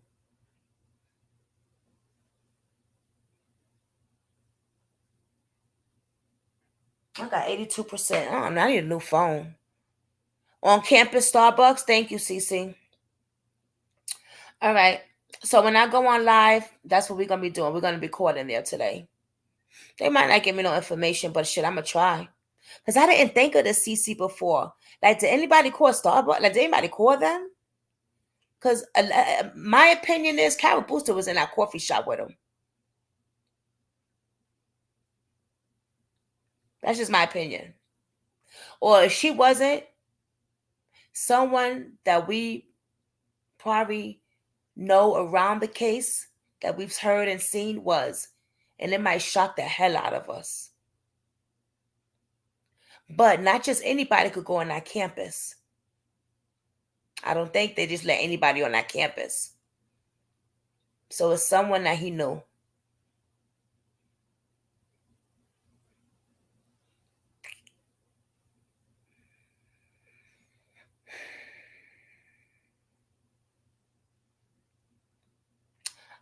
I got 82%. I need a new phone. On campus Starbucks. Thank you, CC. All right. So when I go on live, that's what we're going to be doing. We're going to be calling there today. They might not give me no information, but shit, I'm going to try. Because I didn't think of the CC before. Like, did anybody call Starbucks? Like, did anybody call them? Because my opinion is Carol Booster was in that coffee shop with him. That's just my opinion. Or if she wasn't, someone that we probably know around the case that we've heard and seen was. And it might shock the hell out of us. But not just anybody could go on that campus. I don't think they just let anybody on that campus. So it's someone that he knew.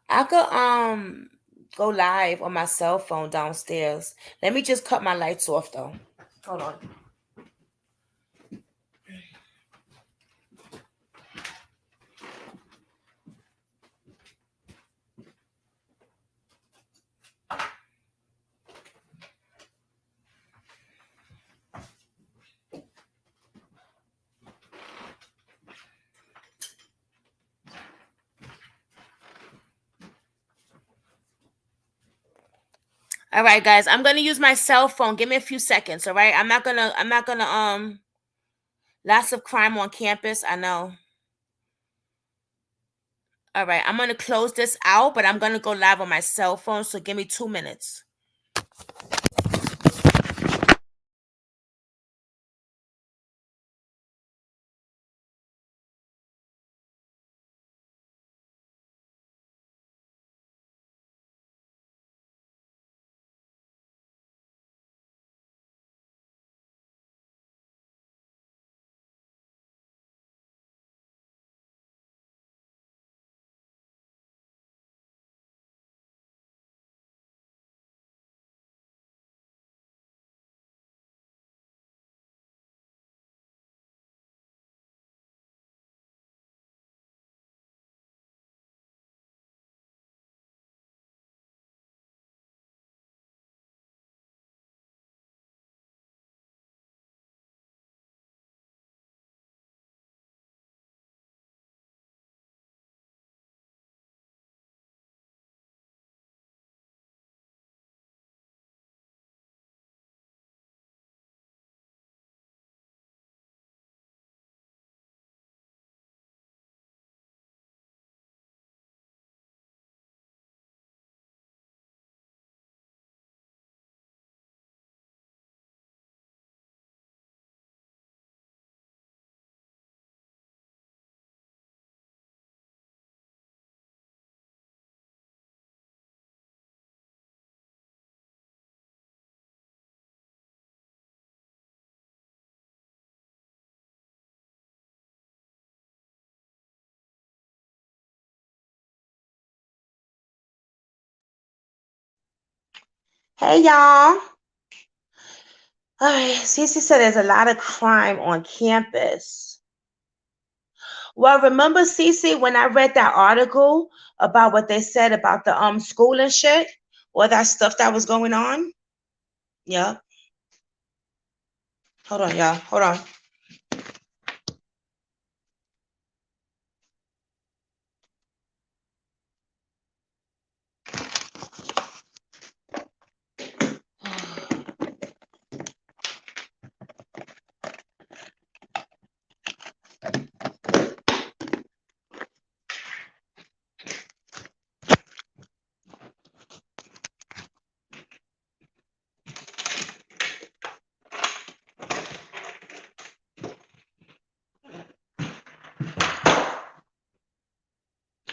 I could go live on my cell phone downstairs. Let me just cut my lights off though. Hold on. All right, guys. I'm gonna use my cell phone. Give me a few seconds, all right? I'm not gonna lots of crime on campus. I know. All right, I'm gonna close this out, but I'm gonna go live on my cell phone. So give me 2 minutes. Hey, y'all. All right, Cece said there's a lot of crime on campus. Well, remember, Cece, when I read that article about what they said about the school and shit, all that stuff that was going on? Yeah. Hold on, y'all. Hold on.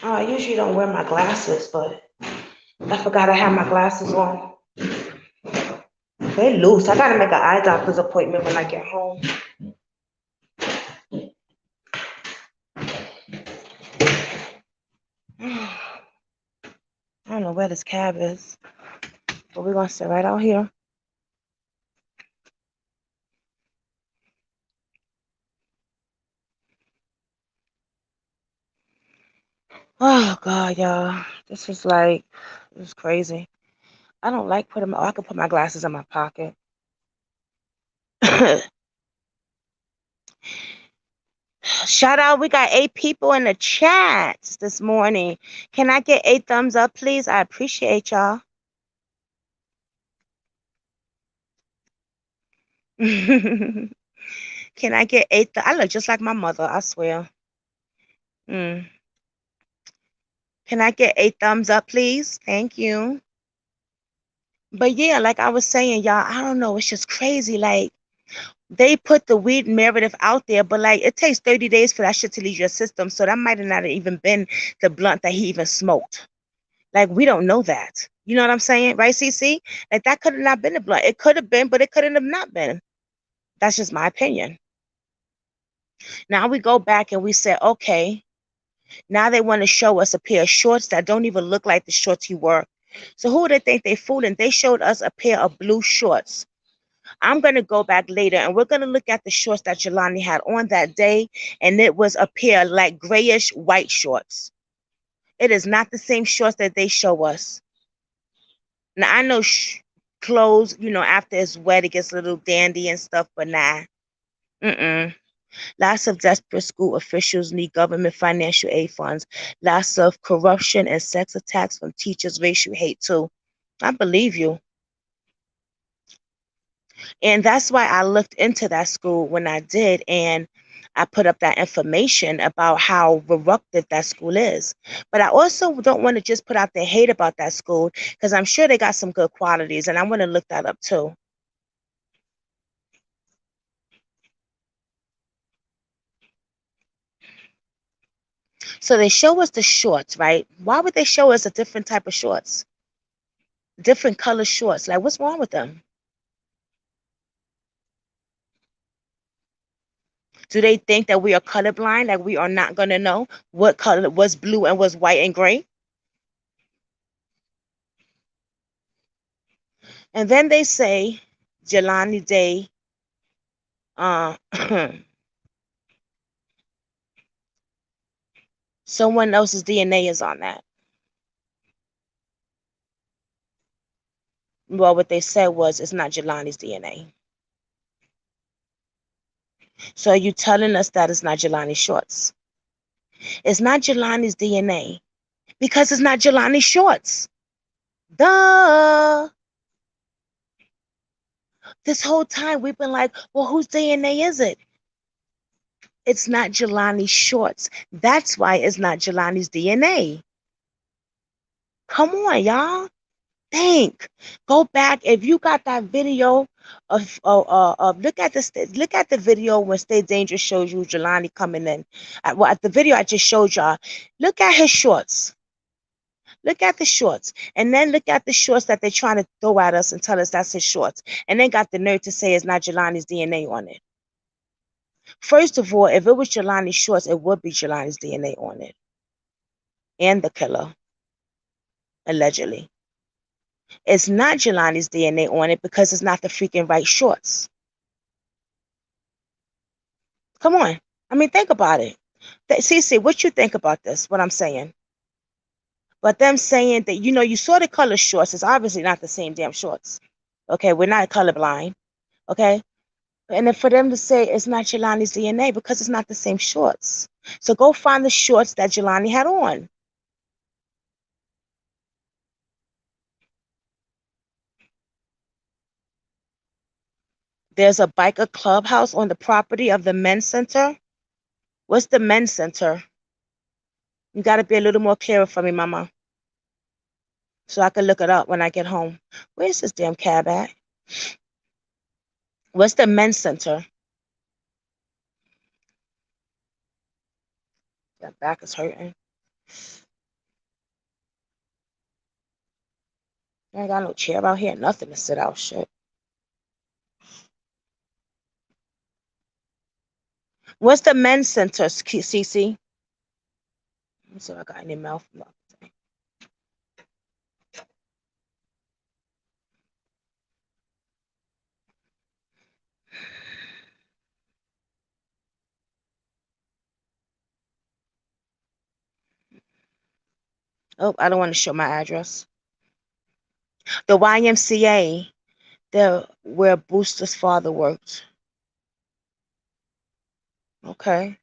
Oh, I usually don't wear my glasses, but I forgot I had my glasses on. They loose. I gotta make an eye doctor's appointment when I get home. I don't know where this cab is, but we're gonna sit right out here. Oh God, y'all. This is crazy. I don't like putting I can put my glasses in my pocket. Shout out, we got 8 people in the chat this morning. Can I get 8 thumbs up, please? I appreciate y'all. Can I get 8? I look just like my mother, I swear. Can I get 8 thumbs up, please? Thank you. But yeah, like I was saying, y'all, I don't know. It's just crazy. Like, they put the weed narrative out there, but like it takes 30 days for that shit to leave your system. So that might have not even been the blunt that he even smoked. Like, we don't know that. You know what I'm saying? Right, CC? Like, that could have not been the blunt. It could have been, but it couldn't have not been. That's just my opinion. Now we go back and we say, okay, now they want to show us a pair of shorts that don't even look like the shorts he wore. So who do they think they fooling? They showed us a pair of blue shorts. I'm going to go back later and we're going to look at the shorts that Jealni had on that day. And it was a pair like grayish white shorts. It is not the same shorts that they show us. Now, I know clothes, you know, after it's wet, it gets a little dandy and stuff, but nah. Lots of desperate school officials need government financial aid funds. Lots of corruption and sex attacks from teachers, racial hate too. I believe you. And that's why I looked into that school when I did, and I put up that information about how corrupted that school is. But I also don't want to just put out the hate about that school, because I'm sure they got some good qualities, and I want to look that up too. So they show us the shorts, right? Why would they show us a different type of shorts? Different color shorts. Like, what's wrong with them? Do they think that we are colorblind? Like, we are not going to know what color was blue and was white and gray? And then they say, Jealni Day, someone else's DNA is on that. Well, what they said was it's not Jealni's DNA. So are you telling us that it's not Jealni's shorts? It's not Jealni's DNA because it's not Jealni's shorts. Duh. This whole time we've been like, well, whose DNA is it? It's not Jealni's shorts. That's why it's not Jealni's DNA. Come on, y'all. Think. Go back. If you got that video of look at the video when Stay Dangerous shows you Jealni coming in. At the video I just showed y'all. Look at his shorts. Look at the shorts. And then look at the shorts that they're trying to throw at us and tell us that's his shorts. And then got the nerve to say it's not Jealni's DNA on it. First of all, if it was Jealni's shorts, it would be Jealni's DNA on it. And the killer. Allegedly. It's not Jealni's DNA on it because it's not the freaking right shorts. Come on. I mean, think about it. Cece, what you think about this, what I'm saying? But them saying that, you saw the color shorts. It's obviously not the same damn shorts. Okay, we're not colorblind. Okay? And then for them to say it's not Jealni's DNA because it's not the same shorts. So go find the shorts that Jealni had on. There's a biker clubhouse on the property of the men's center. What's the men's center? You got to be a little more clearer for me, mama, so I can look it up when I get home. Where's this damn cab at? What's the men's center? That back is hurting. I ain't got no chair out here, nothing to sit out. Shit. What's the men's center, Cece? Let me see if I got any mouth. Oh, I don't want to show my address. The YMCA, where Booster's father worked. Okay.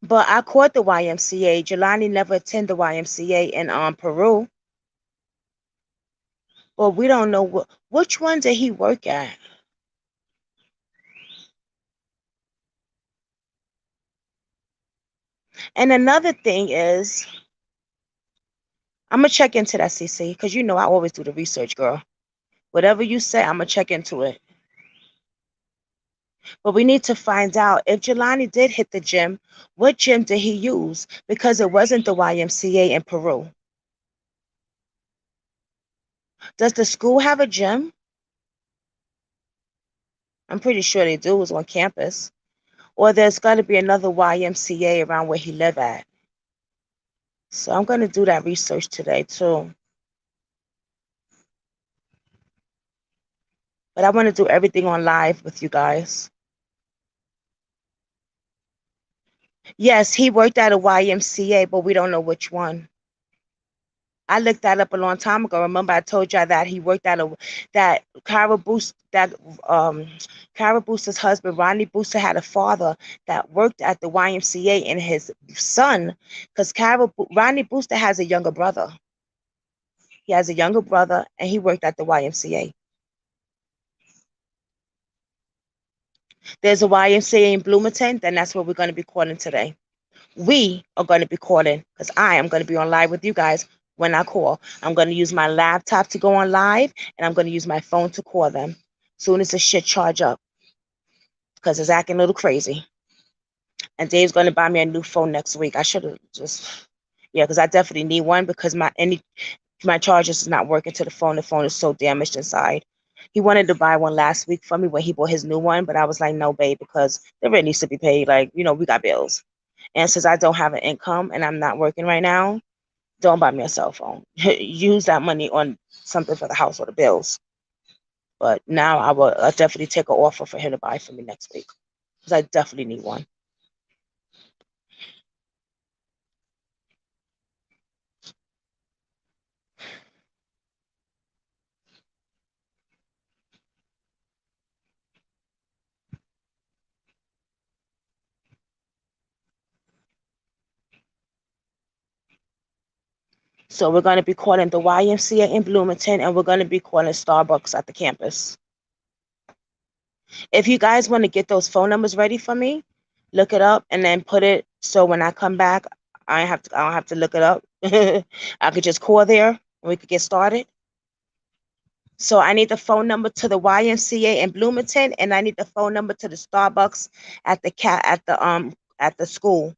But I caught the YMCA. Jealni never attended the YMCA in Peru. Well, we don't know which one did he work at. And another thing is, I'm going to check into that, CC, because I always do the research, girl. Whatever you say, I'm going to check into it. But we need to find out if Jealni did hit the gym, what gym did he use? Because it wasn't the YMCA in Peru. Does the school have a gym? I'm pretty sure they do. It's on campus. Or there's got to be another YMCA around where he live at. So I'm going to do that research today too. But I want to do everything on live with you guys. Yes, he worked at a YMCA, but we don't know which one. I looked that up a long time ago. Remember, I told y'all that he worked at Cara Booster's husband, Ronnie Booster, had a father that worked at the YMCA, and his son, because Ronnie Booster has a younger brother. He has a younger brother, and he worked at the YMCA. There's a YMCA in Bloomington, then that's where we're going to be calling today. We are going to be calling because I am going to be on live with you guys when I call. I'm going to use my laptop to go on live, and I'm going to use my phone to call them soon as the shit charge up because it's acting a little crazy. And Dave's going to buy me a new phone next week. I should have because I definitely need one because my charger is not working to the phone. The phone is so damaged inside. He wanted to buy one last week for me when he bought his new one, but I was like, no, babe, because the rent needs to be paid. Like, we got bills. And since I don't have an income and I'm not working right now, don't buy me a cell phone. Use that money on something for the house or the bills. But now I'll definitely take an offer for him to buy for me next week because I definitely need one. So we're going to be calling the YMCA in Bloomington, and we're going to be calling Starbucks at the campus. If you guys want to get those phone numbers ready for me, look it up and then put it so when I come back, I don't have to look it up. I could just call there and we could get started. So I need the phone number to the YMCA in Bloomington, and I need the phone number to the Starbucks at the school.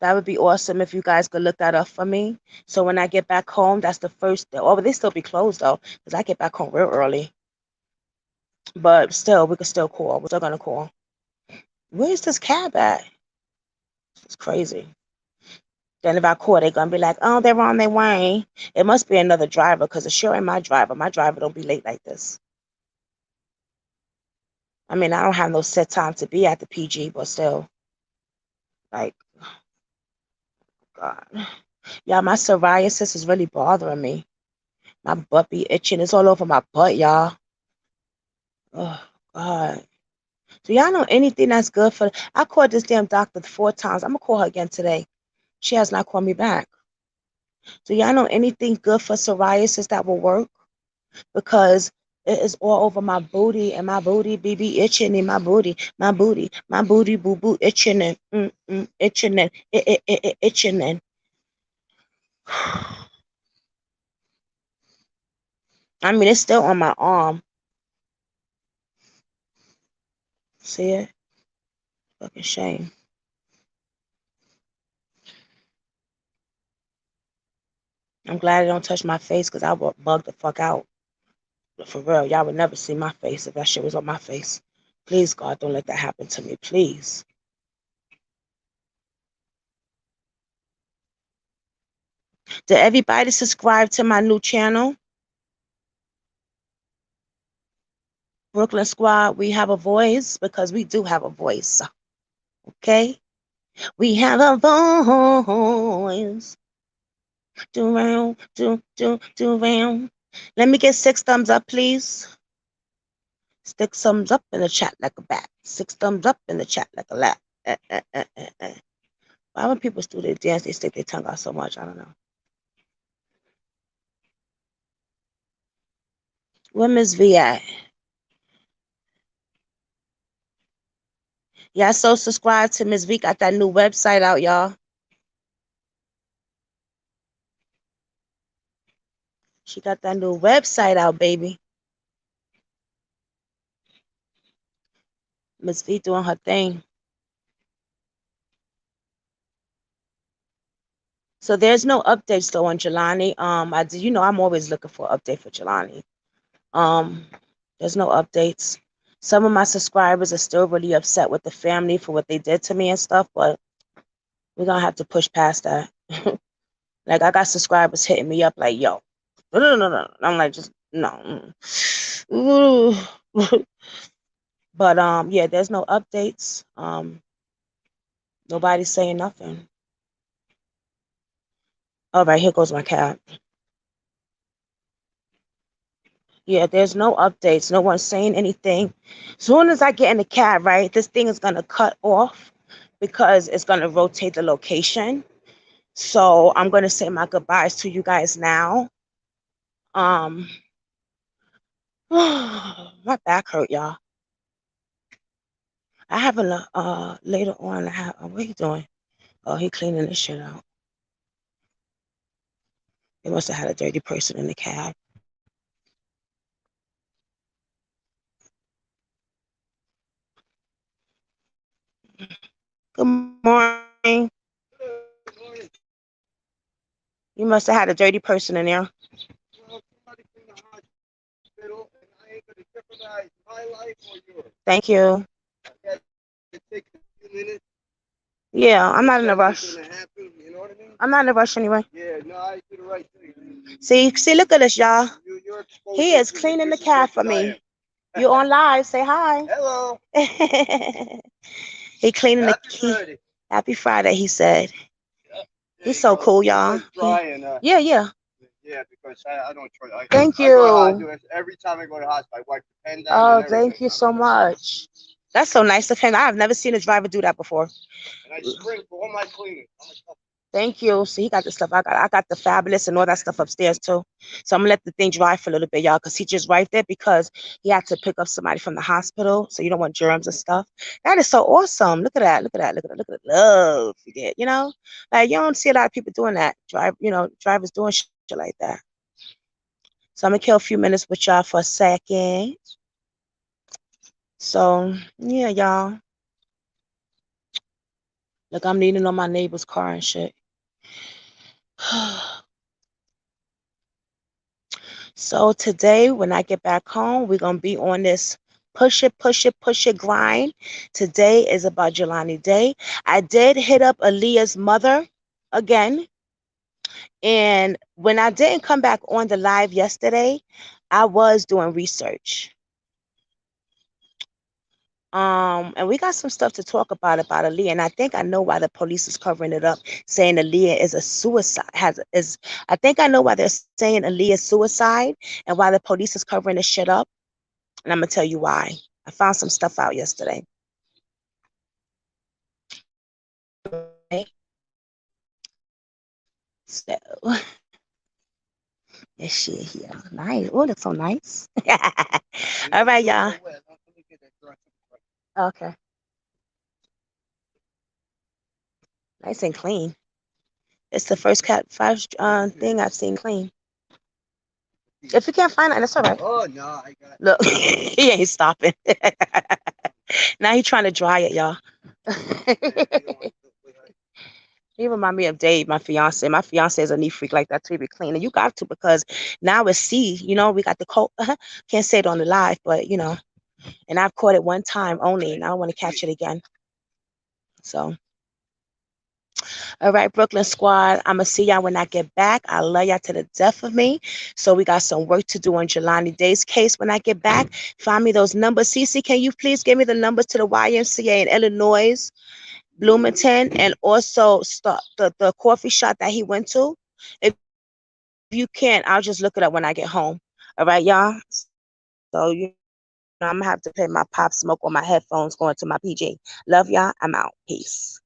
That would be awesome if you guys could look that up for me. So when I get back home, that's the first day. Oh, but they still be closed though, because I get back home real early. But still, we could still call. We're still gonna call. Where's this cab at? It's crazy. Then if I call, they're gonna be like, "Oh, they're on their way." It must be another driver because it sure ain't my driver. My driver don't be late like this. I mean, I don't have no set time to be at the PG, but still, like, God, y'all, my psoriasis is really bothering me. My butt be itching. It's all over my butt, y'all. Oh God. Do y'all know anything that's good for? I called this damn doctor 4 times. I'm gonna call her again today. She has not called me back. Do y'all know anything good for psoriasis that will work? Because it is all over my booty, and my booty be itching in my booty, boo boo itching and itching and itching and. I mean, it's still on my arm. See it? Fucking shame. I'm glad it don't touch my face because I would bug the fuck out. But for real, y'all would never see my face if that shit was on my face. Please, God, don't let that happen to me. Please. Did everybody subscribe to my new channel? Brooklyn Squad, we have a voice because we do have a voice. Okay? We have a voice. Do round, do round. Let me get 6 thumbs up, please. 6 thumbs up in the chat like a bat. 6 thumbs up in the chat like a lap. Why when people do their dance, they stick their tongue out so much? I don't know. Where Miss V at? Y'all so subscribe to Miss V. Got that new website out, y'all. She got that new website out, baby. Miss V doing her thing. So there's no updates though on Jealni. I'm always looking for an update for Jealni. There's no updates. Some of my subscribers are still really upset with the family for what they did to me and stuff, but we're gonna have to push past that. Like I got subscribers hitting me up like, yo, no. I'm like, just no. But yeah, there's no updates. Nobody's saying nothing. All right, here goes my cab. Yeah, there's no updates. No one's saying anything. Soon as I get in the cab, right, this thing is gonna cut off because it's gonna rotate the location. So I'm gonna say my goodbyes to you guys now. My back hurt, y'all. I haven't later on. What he doing? Oh, he cleaning this shit out. They must have had a dirty person in the cab. Good morning. You must have had a dirty person in there. Thank you. Yeah, I'm not in a rush. I'm not in a rush anyway. Yeah, no, I did the right thing. See, look at this, y'all. He is cleaning the cab for me. You on live? Say hi. Hello. He cleaning the key. Happy Friday, he said. He's so cool, y'all. Yeah. Yeah, because I don't try. Thank you. Every time I go to the hospital, I wipe the pen down. Oh, thank you so much. That's so nice of him. I've never seen a driver do that before. And I sprinkle all my cleaning. Thank you. So he got the stuff. I got the Fabulous and all that stuff upstairs too. So I'm gonna let the thing dry for a little bit, y'all, because he just wiped it because he had to pick up somebody from the hospital. So you don't want germs and stuff. That is so awesome. Look at that. Look at that. Love. You know, like you don't see a lot of people doing that. Drivers doing shit like that. So I'm gonna kill a few minutes with y'all for a second. So yeah, y'all. Look, I'm leaning on my neighbor's car and shit. So today, when I get back home, we're gonna be on this push it, grind. Today is about Jealni Day. I did hit up Aaliyah's mother again. And when I didn't come back on the live yesterday, I was doing research. And we got some stuff to talk about Aaliyah, and I think I know why the police is covering it up, saying Aaliyah is a suicide. I think I know why they're saying Aaliyah's suicide and why the police is covering this shit up. And I'm gonna tell you why. I found some stuff out yesterday. Okay. So, this shit here, nice. Oh, that's so nice. All right, y'all. Okay. Nice and clean. It's the first thing I've seen clean. If you can't find it, that's all right. Oh no, I got it. Look, he ain't stopping. Now he's trying to dry it, y'all. He remind me of Dave, my fiance. My fiance is a neat freak like that too. He be clean, and you got to, because now it's C. You know, we got the cold. Can't say it on the live, but you know, and I've caught it one time only, and I don't want to catch it again. So. All right, Brooklyn Squad, I'm going to see y'all when I get back. I love y'all to the death of me. So we got some work to do on Jealni Day's case when I get back. Find me those numbers. Cece, can you please give me the numbers to the YMCA in Illinois, Bloomington, and also the coffee shop that he went to? If you can't, I'll just look it up when I get home. All right, y'all? So, you know, I'm going to have to play my Pop Smoke on my headphones going to my PG. Love y'all. I'm out. Peace.